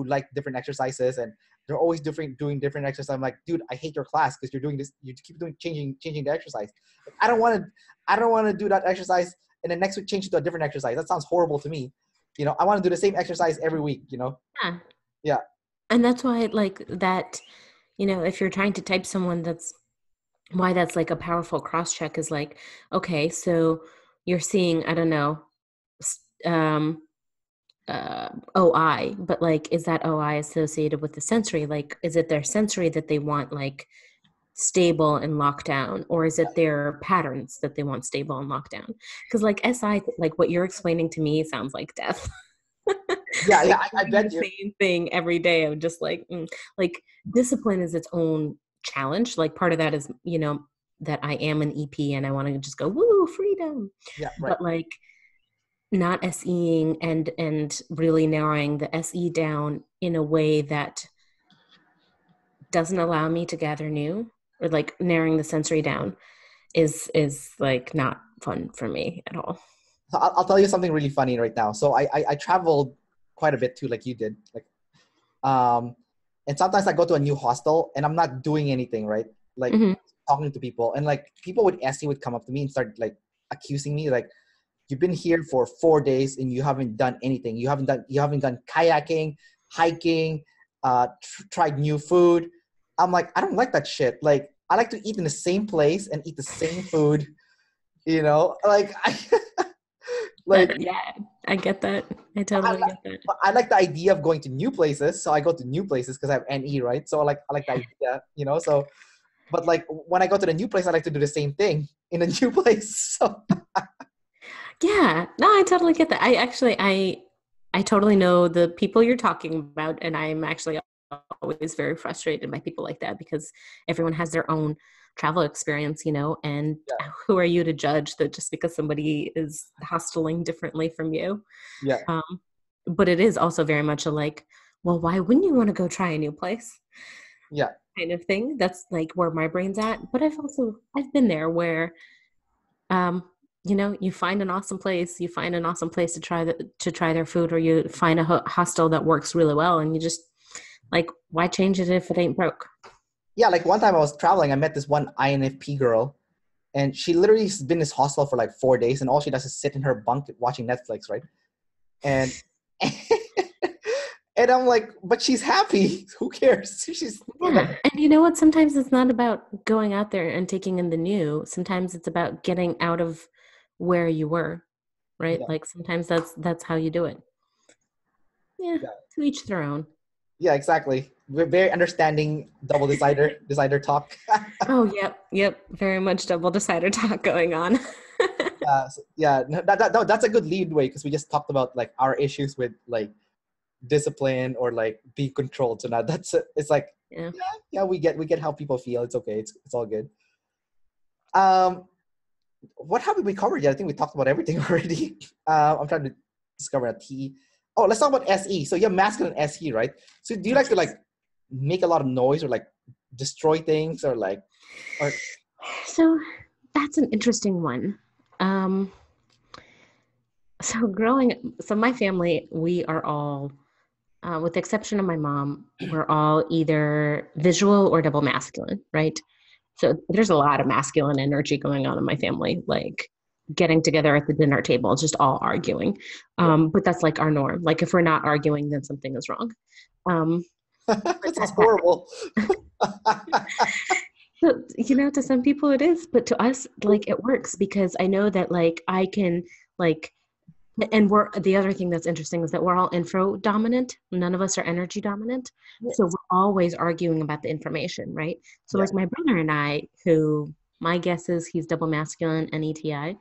like different exercises, and they're always doing different exercises. I'm like, dude, I hate your class because you're doing this. You keep doing changing the exercise. Like, I don't want to do that exercise and then next week change it to a different exercise. That sounds horrible to me. I want to do the same exercise every week. Yeah. Yeah. And that's why like that. If you're trying to type someone, that's why that's like a powerful cross check. Is like, okay, so you're seeing, I don't know, OI, but like, is that OI associated with the sensory? Like, is it their sensory that they want like stable and locked down, or is it their patterns that they want stable and locked down? Because like SI, like what you're explaining to me sounds like death. Yeah, like, I bet the same thing every day. I'm just like, like discipline is its own challenge. Like part of that is, that I am an EP and I want to just go, woo, freedom. Yeah, right. But like not SEing and really narrowing the SE down in a way that doesn't allow me to gather new, or like narrowing the sensory down is like not fun for me at all. So I'll tell you something really funny right now. So I traveled quite a bit too, like you did. Like, and sometimes I go to a new hostel and I'm not doing anything, right? Like, talking to people, and like people with SE would come up to me and start like accusing me, like, you've been here for 4 days and you haven't done anything. You haven't done kayaking, hiking, tried new food. I'm like, I don't like that shit. Like, I like to eat in the same place and eat the same food, you know? Like, like, yeah, I get that. I totally get that. I like the idea of going to new places. So I go to new places because I have NE, right? So I like the idea, you know? So, but like when I go to the new place, I like to do the same thing in a new place. So Yeah, no, I totally get that. I totally know the people you're talking about, and I'm actually always very frustrated by people like that because everyone has their own travel experience, you know, and yeah, who are you to judge that just because somebody is hostiling differently from you? yeah, But it is also very much a like, well, why wouldn't you want to go try a new place? yeah, Kind of thing. That's like where my brain's at. But I've been there where um you know, you find an awesome place, to try their food, or you find a hostel that works really well, and you just like, why change it if it ain't broke? yeah. Like one time I was traveling, I met this one INFP girl, and she literally has been in this hostel for like 4 days, and all she does is sit in her bunk watching Netflix, right? And and I'm like, but she's happy. Who cares? She's like, Yeah, and you know what, sometimes it's not about going out there and taking in the new. Sometimes it's about getting out of where you were, right? yeah, Like sometimes that's how you do it. Yeah, yeah, to each their own. yeah, exactly. We're very understanding double decider talk. Oh, yep, very much double decider talk going on. Yeah, no, no, that's a good lead way because we just talked about like our issues with like discipline or like being controlled. So now it's like, Yeah. yeah, we get how people feel. It's okay. It's all good. Um, what haven't we covered yet? I think we talked about everything already. I'm trying to discover a T. Oh, let's talk about SE. So you're masculine SE, right? So do you like to like make a lot of noise or like destroy things or like, or So that's an interesting one. Um, so my family, we are all, with the exception of my mom, we're all either visual or double masculine, right? So there's a lot of masculine energy going on in my family, like getting together at the dinner table, just all arguing. yeah. But that's like our norm. Like if we're not arguing, then something is wrong. Um, That sounds horrible. so, you know, to some people it is, but to us, like it works because I know that like I can like, and we're the other thing that's interesting is that we're all info dominant. None of us are energy dominant. So Yes. we're always arguing about the information, right? So Yeah. like my brother and I, who my guess is he's double masculine and ETI,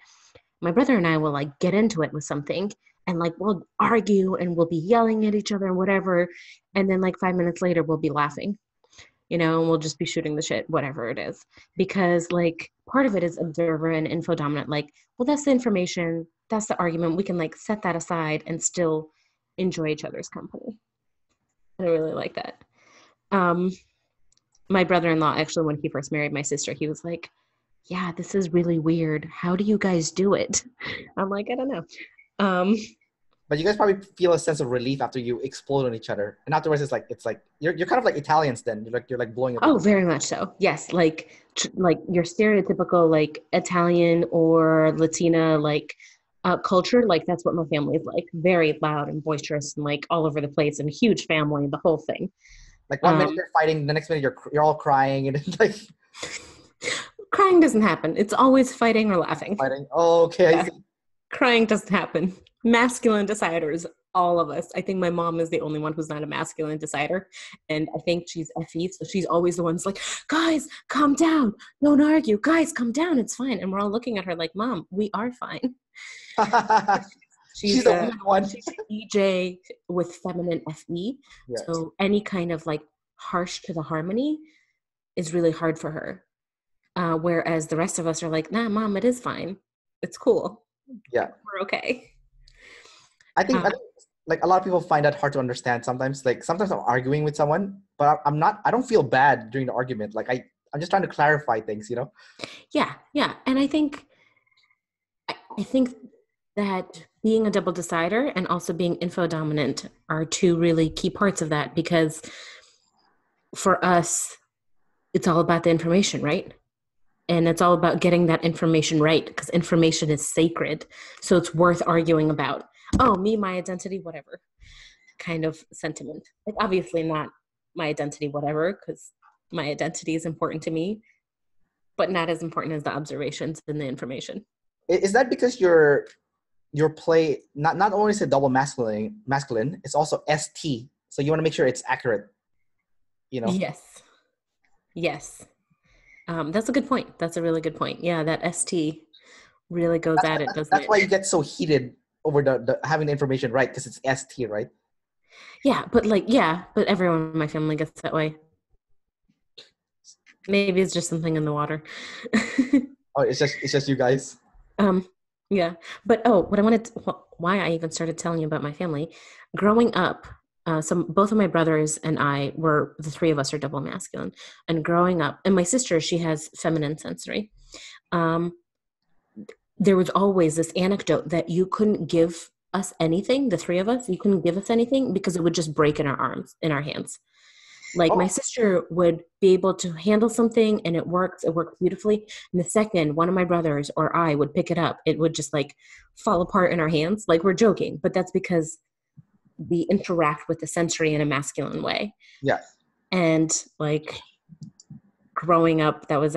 my brother and I will like get into it with something and like we'll argue and we'll be yelling at each other and whatever. And then like 5 minutes later, we'll be laughing, you know, and we'll just be shooting the shit, whatever it is. Because like part of it is observer and info dominant. Like, well, that's the information, that's the argument. We can like set that aside and still enjoy each other's company. I really like that. Um, my brother-in-law, actually, when he first married my sister, he was like, yeah, this is really weird. How do you guys do it? I'm like, I don't know. Um, But you guys probably feel a sense of relief after you explode on each other, and afterwards it's like you're kind of like Italians. Then you're like blowing up. oh, very much so. Yes, like your stereotypical like Italian or Latina like culture. Like that's what my family is like. Very loud and boisterous and like all over the place and huge family, the whole thing. Like 1 minute you're fighting, the next minute you're all crying, and it's like Crying doesn't happen. It's always fighting or laughing. fighting. Oh, okay, I Yeah. see. Crying doesn't happen. Masculine deciders, all of us. I think my mom is the only one who's not a masculine decider. And I think she's FE, so she's always the one's like, guys, calm down. Don't argue. Guys, calm down. It's fine. And we're all looking at her like, Mom, we are fine. She's She's the a weird one. she's an EJ with feminine FE. Yeah, So any kind of like harsh to the harmony is really hard for her. Whereas the rest of us are like, nah, Mom, it is fine. It's cool. yeah. We're okay. I think like a lot of people find that hard to understand sometimes. Like sometimes I'm arguing with someone, but I'm not. I don't feel bad during the argument. Like I'm just trying to clarify things. You know. Yeah. And I think that being a double decider and also being info dominant are two really key parts of that because for us, it's all about the information, right? And it's all about getting that information right because information is sacred. So it's worth arguing about. Oh, me, my identity, whatever kind of sentiment. Like, obviously not my identity, whatever, because my identity is important to me, but not as important as the observations and the information. Is that because your play not only is it double masculine, it's also ST. So you want to make sure it's accurate, you know? Yes. Yes. That's a good point. That's a really good point. Yeah, that ST really goes at it, doesn't That's it? why you get so heated over the having the information right, because it's ST, right? Yeah, but everyone in my family gets that way. Maybe it's just something in the water. Oh, it's just you guys. um, yeah, but what I wanted, why I even started telling you about my family, growing up. Both of my brothers and I were the three of us are double masculine, and growing up, and my sister she has feminine sensory. Um, there was always this anecdote that you couldn't give us anything, the three of us, you couldn't give us anything because it would just break in our arms, in our hands. Like my Oh, sister would be able to handle something and it worked beautifully. And the second one of my brothers or I would pick it up, it would just like fall apart in our hands. Like we're joking, but that's because we interact with the sensory in a masculine way. yeah. And like growing up, that was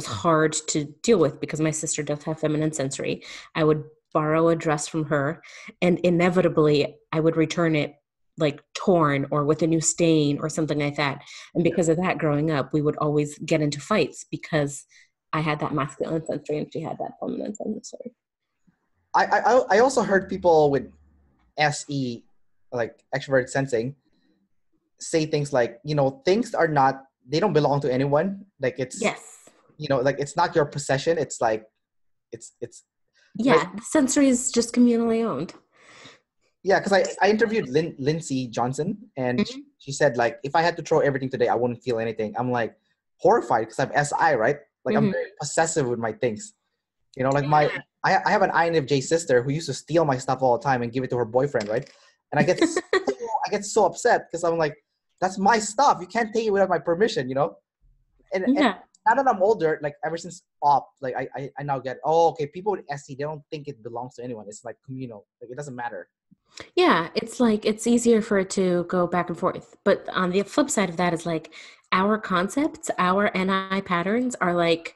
hard to deal with because my sister does have feminine sensory. I would borrow a dress from her and inevitably I would return it like torn or with a new stain or something like that. And because of that, growing up, we would always get into fights because I had that masculine sensory and she had that feminine sensory. I also heard people with SE, like extroverted sensing, say things like, things are not, they don't belong to anyone. Like it's, Yes. like it's not your possession. It's like, it's like, Yeah. The sensory is just communally owned. yeah. Cause I interviewed Lindsay Johnson and Mhm. she said like, if I had to throw everything today, I wouldn't feel anything. I'm like horrified because I'm SI, right? Like I'm Mhm. very possessive with my things. Like I have an INFJ sister who used to steal my stuff all the time and give it to her boyfriend, right? And I get so upset because I'm like, that's my stuff. You can't take it without my permission. And Yeah. now that I'm older, like ever since op, like I now get, oh, okay, people with SC, they don't think it belongs to anyone. It's like communal. Like it doesn't matter. Yeah, it's like it's easier for it to go back and forth. But on the flip side of that is like our concepts, our NI patterns are like,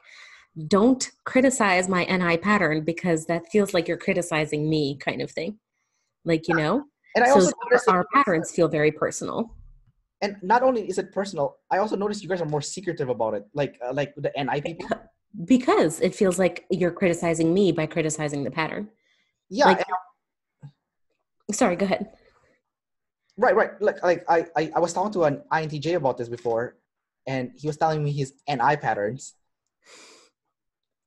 don't criticize my NI pattern because that feels like you're criticizing me kind of thing. Like, And I so also noticed that our patterns feel very personal and not only is it personal, I also noticed you guys are more secretive about it. Like with the NI people. because it feels like you're criticizing me by criticizing the pattern. Yeah, Like, sorry, go ahead. right. Like I was talking to an INTJ about this before, and he was telling me his NI patterns.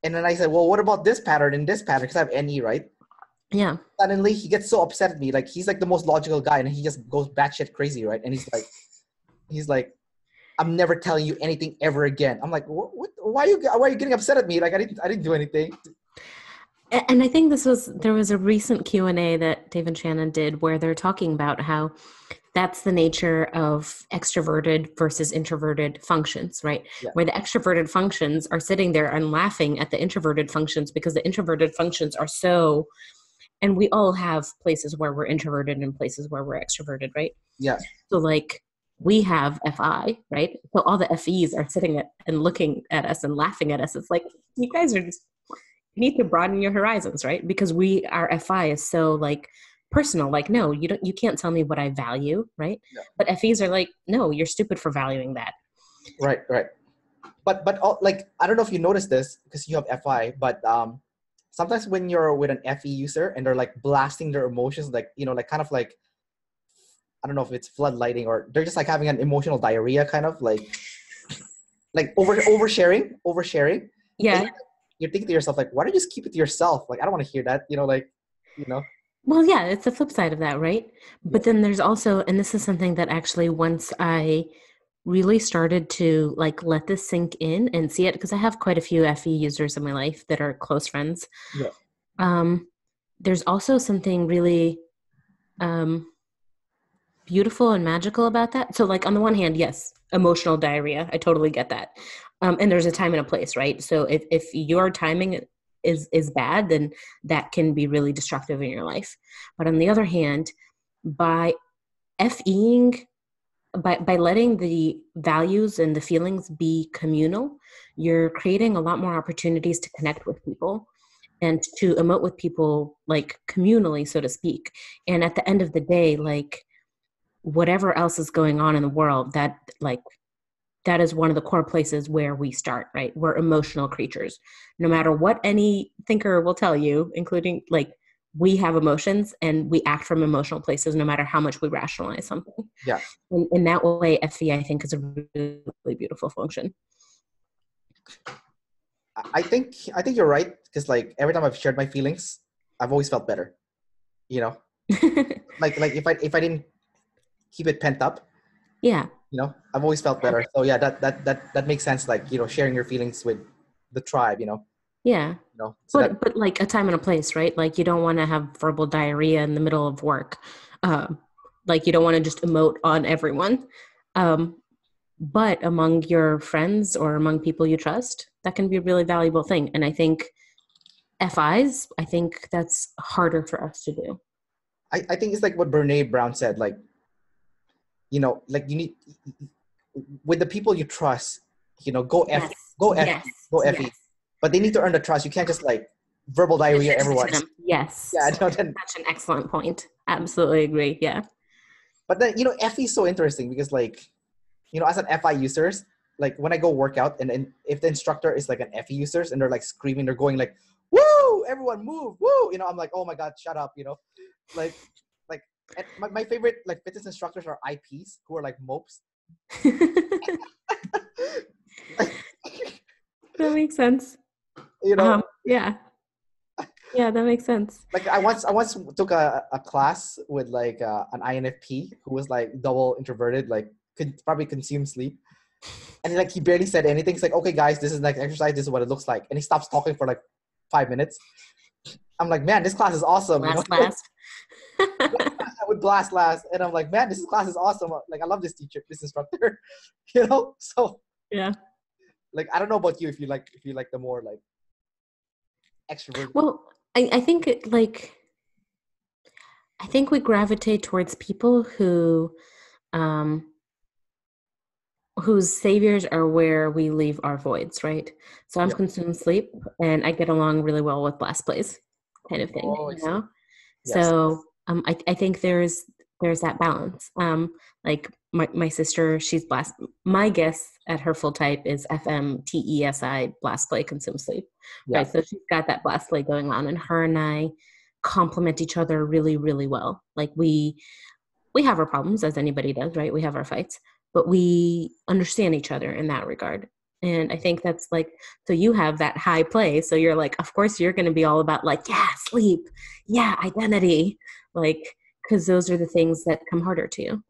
And then I said, well, what about this pattern and this pattern? Because I have NE, right? Yeah. Suddenly he gets so upset at me. Like he's like the most logical guy, and he just goes batshit crazy, right? And he's like, I'm never telling you anything ever again. I'm like, what? Why are you getting upset at me? Like I didn't do anything. And I think there was a recent Q&A that Dave and Shannon did where they're talking about how that's the nature of extroverted versus introverted functions, right? Yeah, Where the extroverted functions are sitting there and laughing at the introverted functions because the introverted functions are so, and we all have places where we're introverted and places where we're extroverted, right? yeah, So like we have FI, right? So all the FEs are sitting and looking at us and laughing at us. It's like, you guys are just, you need to broaden your horizons, right? Because our FI is so like personal. Like, no, you can't tell me what I value, right? yeah. But FEs are like, no, you're stupid for valuing that. Right. But like I don't know if you noticed this because you have FI, but sometimes when you're with an FE user and they're like blasting their emotions, like like kind of like I don't know if it's floodlighting or they're just like having an emotional diarrhea, kind of like oversharing. And Yeah. you're thinking to yourself like, why don't you just keep it to yourself? Like I don't want to hear that, Well, yeah, it's the flip side of that, right? Yeah, But then there's also, and this is something that actually once I really started to like let this sink in and see it, because I have quite a few FE users in my life that are close friends. yeah, Um, there's also something really um, beautiful and magical about that. So, like, on the one hand, yes, emotional diarrhea. I totally get that. And there's a time and a place, right? So if your timing is bad, then that can be really destructive in your life. But on the other hand, by FEing, by letting the values and the feelings be communal, you're creating a lot more opportunities to connect with people and to emote with people, like communally, so to speak. And at the end of the day, like whatever else is going on in the world, that is one of the core places where we start, right? We're emotional creatures. No matter what any thinker will tell you, including like we have emotions and we act from emotional places no matter how much we rationalize something. Yeah. In that way, FE, I think, is a really beautiful function. I think you're right, because like every time I've shared my feelings, I've always felt better. You know, like if I didn't keep it pent up, Yeah. you know, I've always felt better. So yeah, that makes sense. Like, you know, sharing your feelings with the tribe, you know. Yeah. You know, so But like a time and a place, right? Like you don't want to have verbal diarrhea in the middle of work. Like you don't want to just emote on everyone. But among your friends or among people you trust, that can be a really valuable thing. And I think FIs, I think that's harder for us to do. I think it's like what Brene Brown said, like, you know, like you need, with the people you trust, you know, go F, Yes. go F, Yes. go FE. Yes. But they need to earn the trust. You can't just like verbal diarrhea everyone. Yes. Yeah, no, then, Such an excellent point. Absolutely agree. Yeah. but then, you know, FE is so interesting because like, you know, as an FI users, like when I go work out and if the instructor is like an FE users and they're like screaming, they're going like, woo, everyone move, woo, you know, I'm like, oh my God, shut up, you know, like, and my favorite like fitness instructors are IPs who are like mopes. That makes sense. You know, Yeah. Yeah, that makes sense. like I once took a class with like an INFP who was like double introverted, like could probably consume sleep. And like he barely said anything. He's like, okay guys, this is like exercise, this is what it looks like. And he stops talking for like 5 minutes. I'm like, man, this class is awesome. You know? Last. I would blast last. And I'm like, man, this class is awesome. Like I love this teacher, this instructor. You know? So Yeah. like I don't know about you if you like the more like extroverted. Well, I think I think we gravitate towards people um, whose saviors are where we leave our voids, right? So I'm Yeah. consumed sleep, and I get along really well with blast plays, kind of thing, Oh, I you see. know. Yes. So I think there's that balance. Like my sister, she's blast. My guess at her full type is FMTESI, blast play, consume sleep, Yeah. right? So she's got that blast play going on, and her and I complement each other really, really well. Like we have our problems, as anybody does, right? We have our fights, but we understand each other in that regard. And I think that's like, so you have that high play. So you're like, of course, you're going to be all about like, yeah, sleep, yeah, identity, like, because those are the things that come harder to you.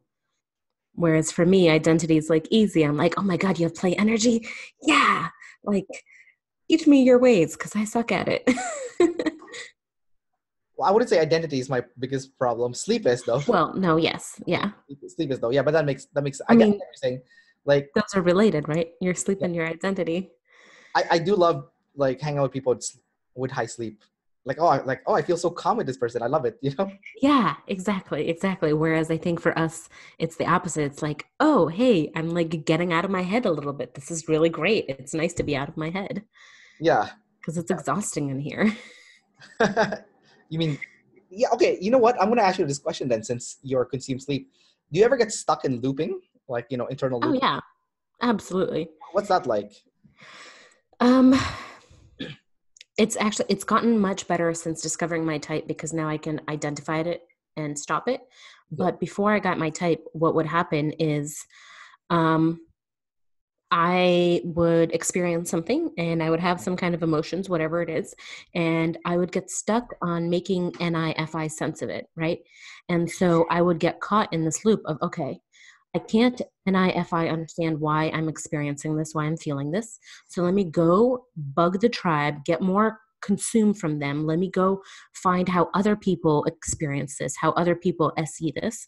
Whereas for me, identity is like easy. I'm like, oh my God, you have play energy? Yeah, like, teach me your ways because I suck at it. Well, I wouldn't say identity is my biggest problem. Sleep is though. Well, no, yes, yeah. Sleep is though. Yeah, but that makes I I get mean, what you're saying. Like those are related, right? Your sleep yeah, and your identity. I do love like hanging out with people with high sleep. Like I feel so calm with this person. I love it, you know? Yeah, exactly. Whereas I think for us, it's the opposite. It's like, oh, hey, I'm like getting out of my head a little bit. This is really great. It's nice to be out of my head Yeah. because it's exhausting in here. You mean yeah, okay, you know what? I'm gonna ask you this question then since you're consumed sleep. Do you ever get stuck in looping? Like, you know, internal Oh loop? yeah, absolutely. What's that like? Um, it's gotten much better since discovering my type because now I can identify it and stop it. Yeah. But before I got my type, what would happen is um I would experience something and I would have some kind of emotions, whatever it is, and I would get stuck on making NIFI sense of it, right? And so I would get caught in this loop of, okay, I can't NIFI understand why I'm experiencing this, why I'm feeling this. So let me go bug the tribe, get more consumed from them. Let me go find how other people experience this, how other people SE this.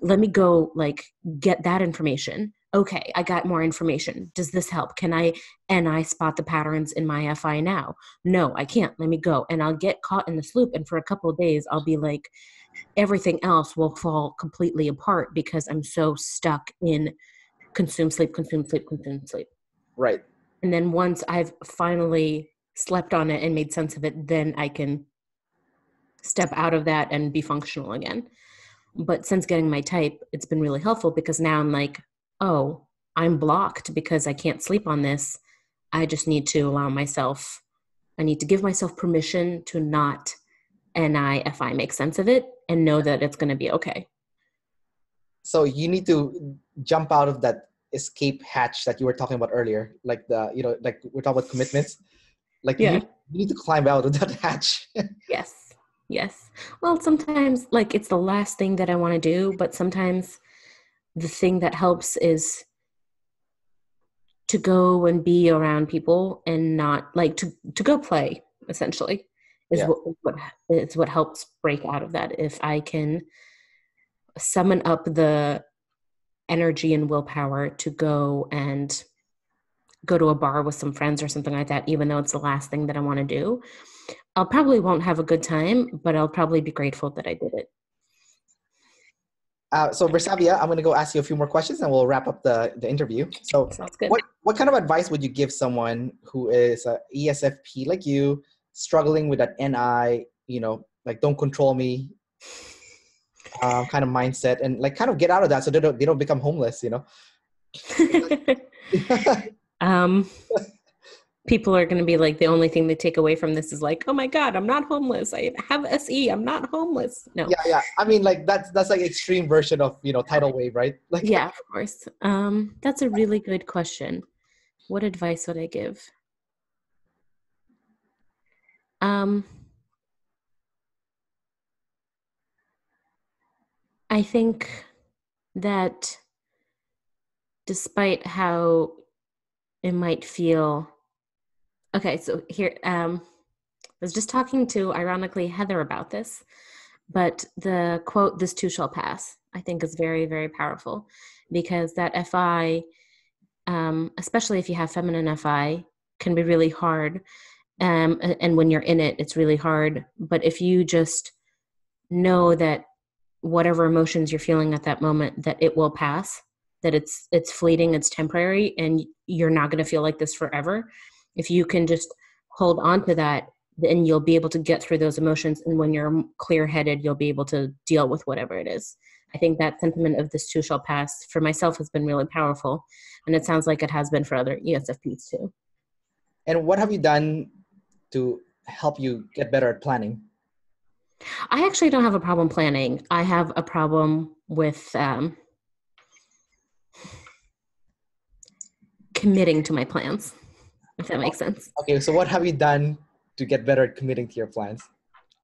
Let me go like get that information. okay, I got more information. Does this help? And I spot the patterns in my FI now? No, I can't. Let me go. And I'll get caught in this loop. And for a couple of days, I'll be like, everything else will fall completely apart because I'm so stuck in consume, sleep, consume, sleep, consume, sleep. Right. And then once I've finally slept on it and made sense of it, then I can step out of that and be functional again. But since getting my type, it's been really helpful because now I'm like, oh, I'm blocked because I can't sleep on this. I just need to I need to give myself permission to not NIFI make sense of it and know that it's going to be okay. So you need to jump out of that escape hatch that you were talking about earlier. Like like we're talking about commitments. Like you need to climb out of that hatch. Yes. Well, sometimes like it's the last thing that I want to do, but sometimes the thing that helps is to go and be around people and not like to go play, essentially, is what helps break out of that. If I can summon up the energy and willpower to go to a bar with some friends or something like that, even though it's the last thing that I want to do, I'll probably won't have a good time, but I'll probably be grateful that I did it. So Virsaviya, I'm going to go ask you a few more questions and we'll wrap up the interview. So sounds good. What kind of advice would you give someone who is a ESFP like you, struggling with that NI, like don't control me kind of mindset, and like kind of get out of that so they don't become homeless, People are going to be like, the only thing they take away from this is like, oh my God, I'm not homeless. I have SE. I'm not homeless. No. Yeah. I mean, like that's like extreme version of, tidal wave, right? Like, yeah, of course. That's a really good question. What advice would I give? I think that despite how it might feel, okay, so here, I was just talking to, ironically, Heather about this, but the quote, "This too shall pass," I think is very, very powerful, because that FI, especially if you have feminine FI, can be really hard. And when you're in it, it's really hard. But if you just know that whatever emotions you're feeling at that moment, that it will pass, that it's fleeting, it's temporary, and you're not going to feel like this forever. If you can just hold on to that, then you'll be able to get through those emotions. And when you're clear-headed, you'll be able to deal with whatever it is. I think that sentiment of "this too shall pass" for myself has been really powerful. And it sounds like it has been for other ESFPs too. And what have you done to help you get better at planning? I actually don't have a problem planning. I have a problem with committing to my plans, if that makes sense. Okay, so what have you done to get better at committing to your plans?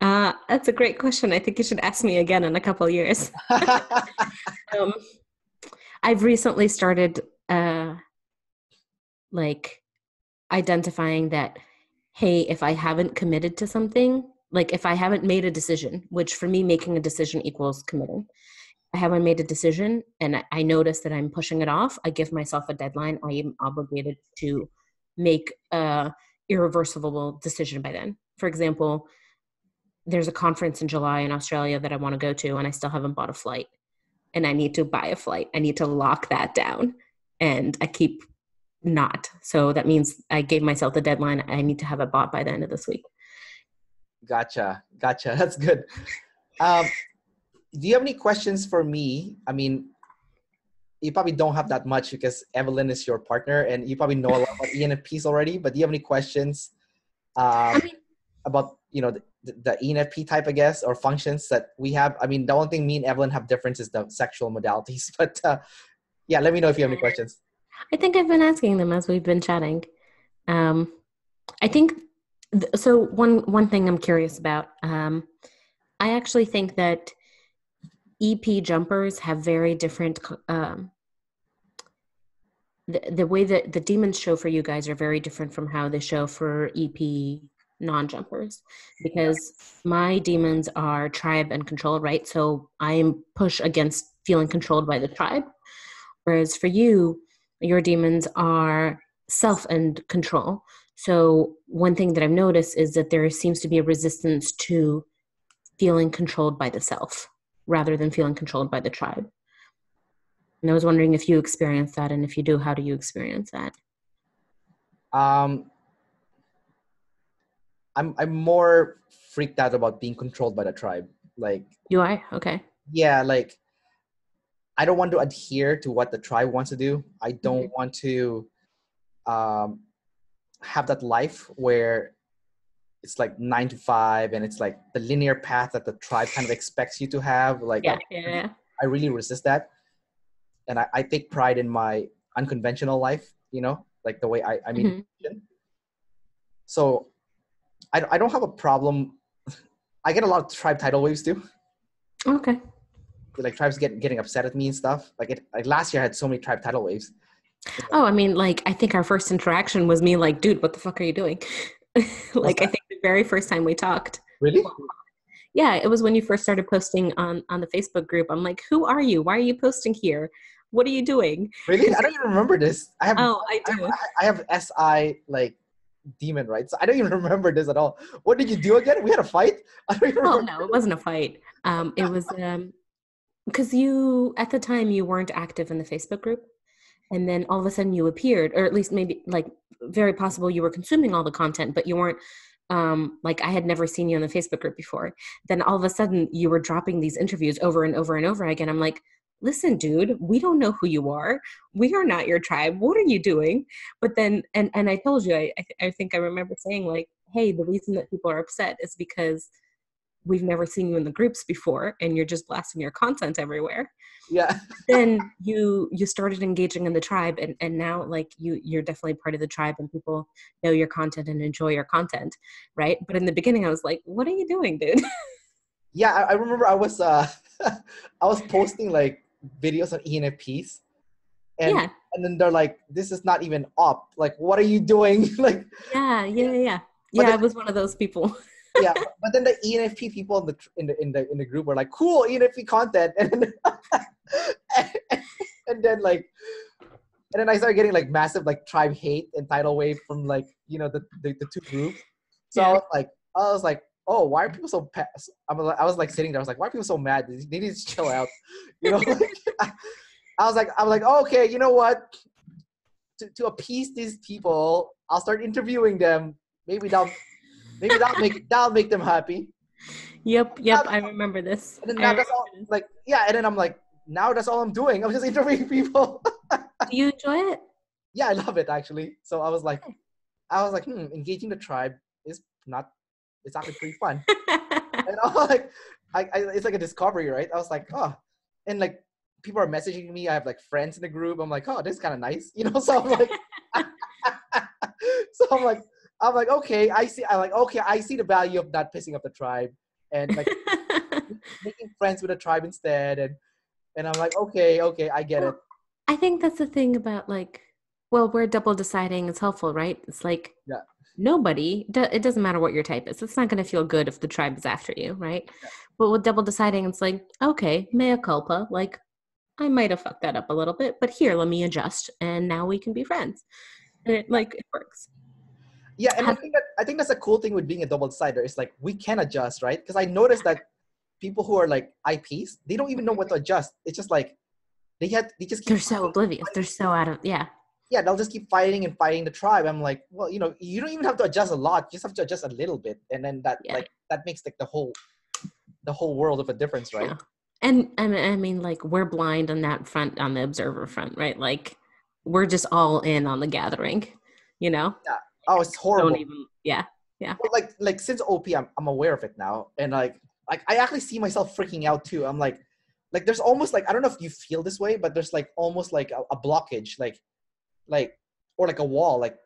That's a great question. I think you should ask me again in a couple of years. I've recently started identifying that, hey, if I haven't committed to something, like if I haven't made a decision, which for me, making a decision equals committing. I haven't made a decision and I notice that I'm pushing it off, I give myself a deadline. I am obligated to make a irreversible decision by then. For example, there's a conference in July in Australia that I want to go to, and I still haven't bought a flight. And I need to buy a flight. I need to lock that down. And I keep not. So that means I gave myself the deadline. I need to have it bought by the end of this week. Gotcha. That's good. Do you have any questions for me? I mean, you probably don't have that much because Evelyn is your partner and you probably know a lot about ENFPs already, but do you have any questions about, the ENFP type, I guess, or functions that we have? I mean, the only thing me and Evelyn have difference is the sexual modalities, but yeah, let me know if you have any questions. I think I've been asking them as we've been chatting. I think, so one thing I'm curious about, I actually think that EP jumpers have very different, the way that the demons show for you guys are very different from how they show for EP non-jumpers, because my demons are tribe and control, right? So I am push against feeling controlled by the tribe, Whereas for you, your demons are self and control. So one thing that I've noticed is that there seems to be a resistance to feeling controlled by the self rather than feeling controlled by the tribe. And I was wondering if you experience that, and if you do, how do you experience that? Um, I'm more freaked out about being controlled by the tribe. Like, You are? Okay. yeah, like I don't want to adhere to what the tribe wants to do. I don't Mhm. want to um, have that life where it's like 9 to 5 and it's like the linear path that the tribe kind of expects you to have. Like Yeah, yeah. I really resist that. And I take pride in my unconventional life, you know, like the way I made Hmm. a decision. So I don't have a problem. I get a lot of tribe tidal waves too. Okay. Like tribes getting upset at me and stuff. Like last year I had so many tribe tidal waves. Oh, I mean, like, I think our first interaction was me like, dude, what the fuck are you doing? What's Like, I that? think the very first time we talked. Really? Yeah, it was when you first started posting on the Facebook group. I'm like, who are you? Why are you posting here? What are you doing? Really? Because I don't even remember this. oh, I do. I have SI like demon, right? So I don't even remember this at all. What did you do again? We had a fight? I don't even Well, remember. no, it wasn't a fight. It was because you at the time you weren't active in the Facebook group, and then all of a sudden you appeared, or at least maybe like very possible you were consuming all the content, but you weren't. Like I had never seen you on the Facebook group before. Then all of a sudden you were dropping these interviews over and over and over again. I'm like, listen, dude, we don't know who you are. We are not your tribe. What are you doing? But then, and I told you, I think I remember saying like, hey, the reason that people are upset is because we've never seen you in the groups before, and you're just blasting your content everywhere. Yeah. Then you started engaging in the tribe, and now like you're definitely part of the tribe, and people know your content and enjoy your content, right? But in the beginning I was like, what are you doing, dude? Yeah, I remember I was I was posting like videos on ENFPs and Yeah, and then they're like, this is not even up. Like, what are you doing? Like, yeah. but Yeah, then I was one of those people. yeah, but then the ENFP people in the group were like, cool ENFP content, and then, and then like and then I started getting like massive like tribe hate and tidal wave from like the two groups. So Yeah. I was like, oh, why are people so I was like sitting there. I was like, why are people so mad? They need to chill out, you know. Like, I was like, oh, okay, you know what? To appease these people, I'll start interviewing them. Maybe that'll make them happy. Yep, I remember this. And then I now remember that's all. this. Like yeah, and then I'm like, now that's all I'm doing. I'm just interviewing people. Do you enjoy it? Yeah, I love it actually. So I was like, engaging the tribe is not, it's actually pretty fun. And I was like, it's like a discovery, right? I was like, oh, and like people are messaging me. I have like friends in the group. I'm like, oh, this is kind of nice, you know? So I'm like, so I'm like, okay, I see. I'm like, okay, I see the value of not pissing off the tribe and like making friends with the tribe instead. And I'm like, okay, I get it. Well, I think that's the thing about like, well, where double deciding is helpful, right? It's like Yeah, it doesn't matter what your type is. It's not going to feel good if the tribe is after you, right? yeah, But with double deciding, it's like, okay, mea culpa. Like, I might have fucked that up a little bit, but here, let me adjust. And now we can be friends. And it works. yeah. And Have, I think that's a cool thing with being a double decider. It's like we can adjust, right? Because I noticed that people who are like IPs, they don't even know what to adjust. It's just like they just keep they're so oblivious. They're so out of, yeah. yeah, they'll just keep fighting and fighting the tribe. I'm like, well, you don't even have to adjust a lot. You just have to adjust a little bit, and then Yeah. that makes like the whole world of a difference, right? Yeah. And I mean, like, we're blind on that front, on the observer front, right? Like, we're just all in on the gathering, you know? Yeah. Oh, it's Don't horrible. even, yeah, yeah. But like since OP, I'm aware of it now, and like I actually see myself freaking out too. I'm like there's almost like I don't know if you feel this way, but there's like almost like a blockage, like or like a wall, like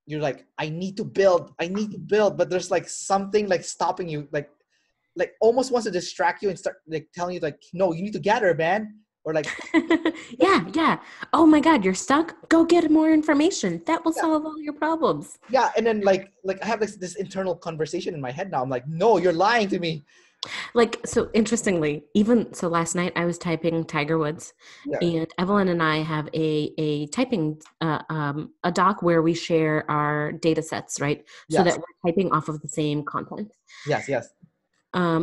you're like I need to build, but there's like something like stopping you, like almost wants to distract you and start like telling you like no, you need to gather, man, or like Yeah. Oh my God, you're stuck? Go get more information. That will yeah, solve all your problems. yeah, and then like I have this internal conversation in my head now. I'm like, no, you're lying to me. Like, so interestingly, even so last night I was typing Tiger Woods, Yeah. and Evelyn and I have a typing a doc where we share our data sets, right? So Yes. that we're typing off of the same content. Yes. Yes.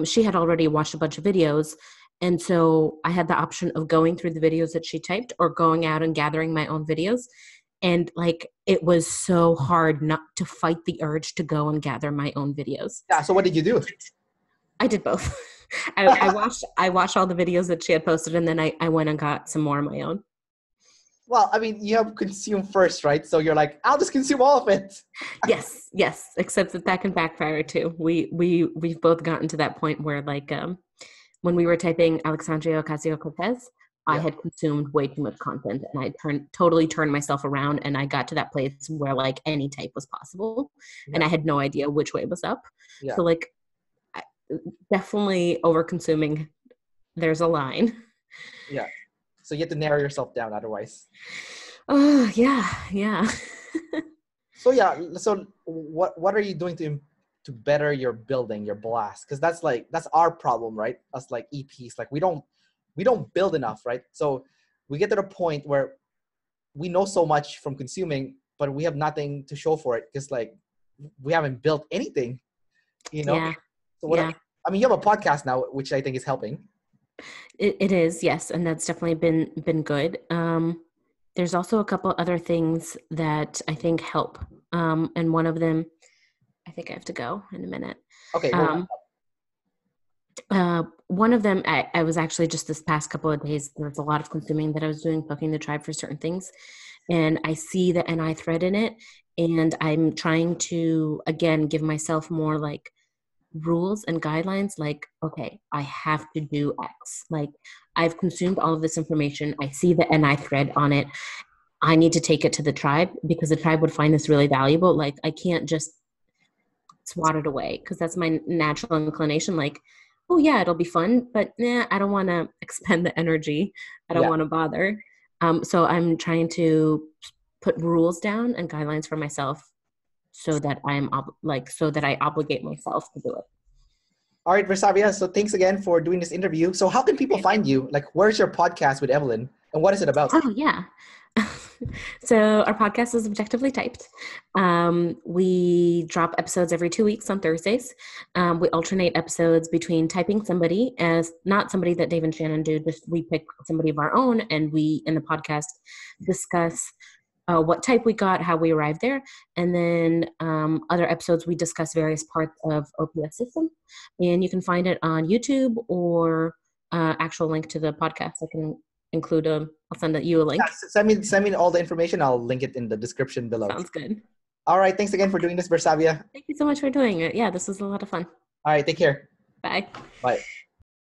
She had already watched a bunch of videos, and so I had the option of going through the videos that she typed or going out and gathering my own videos. And like, it was so hard not to fight the urge to go and gather my own videos. Yeah. So what did you do? I did both. I watched all the videos that she had posted, and then I went and got some more of my own. Well, I mean, you have consume first, right? So you're like, I'll just consume all of it. Yes. Except that can backfire too. We've both gotten to that point where like when we were typing Alexandria Ocasio-Cortez, I Yeah. had consumed way too much content, and I totally turned myself around, and I got to that place where like any type was possible, and I Yeah. had no idea which way was up. Yeah. So like, definitely over consuming. There's a line. Yeah. So you have to narrow yourself down otherwise. Oh yeah. So yeah, so what are you doing to better your building, your blast? Because that's our problem, right? Us like EPs, like we don't build enough, right? So we get to the point where we know so much from consuming, but we have nothing to show for it because like we haven't built anything, you know? Yeah. So Yeah. I mean, you have a podcast now, which I think is helping. It is, yes, and that's definitely been good. There's also a couple other things that I think help, and one of them, I think I have to go in a minute. Okay, well, One of them, I was actually just this past couple of days, there was a lot of consuming that I was doing, poking the tribe for certain things. And I see the NI thread in it. And I'm trying to, again, give myself more like rules and guidelines. Like, okay, I have to do X. Like, I've consumed all of this information. I see the NI thread on it. I need to take it to the tribe because the tribe would find this really valuable. Like, I can't just swat it away because that's my natural inclination. Like, oh yeah, it'll be fun, but I don't want to expend the energy. I don't yeah. want to bother. So I'm trying to put rules down and guidelines for myself so that so that I obligate myself to do it. All right, Virsaviya. So thanks again for doing this interview. So how can people find you? Like, where's your podcast with Evelyn, and what is it about? Oh yeah. So our podcast is Objectively Typed. We drop episodes every 2 weeks on Thursdays. We alternate episodes between typing somebody as not somebody that Dave and Shannon do, just we pick somebody of our own, and we, in the podcast, discuss what type we got, how we arrived there. And then other episodes, we discuss various parts of OPS system. And you can find it on YouTube or actual link to the podcast. I can include I'll send you a link. Yeah, send me all the information. I'll link it in the description below. Sounds good. All right. Thanks again for doing this, Virsaviya. Thank you so much for doing it. Yeah, this was a lot of fun. All right. Take care. Bye. Bye.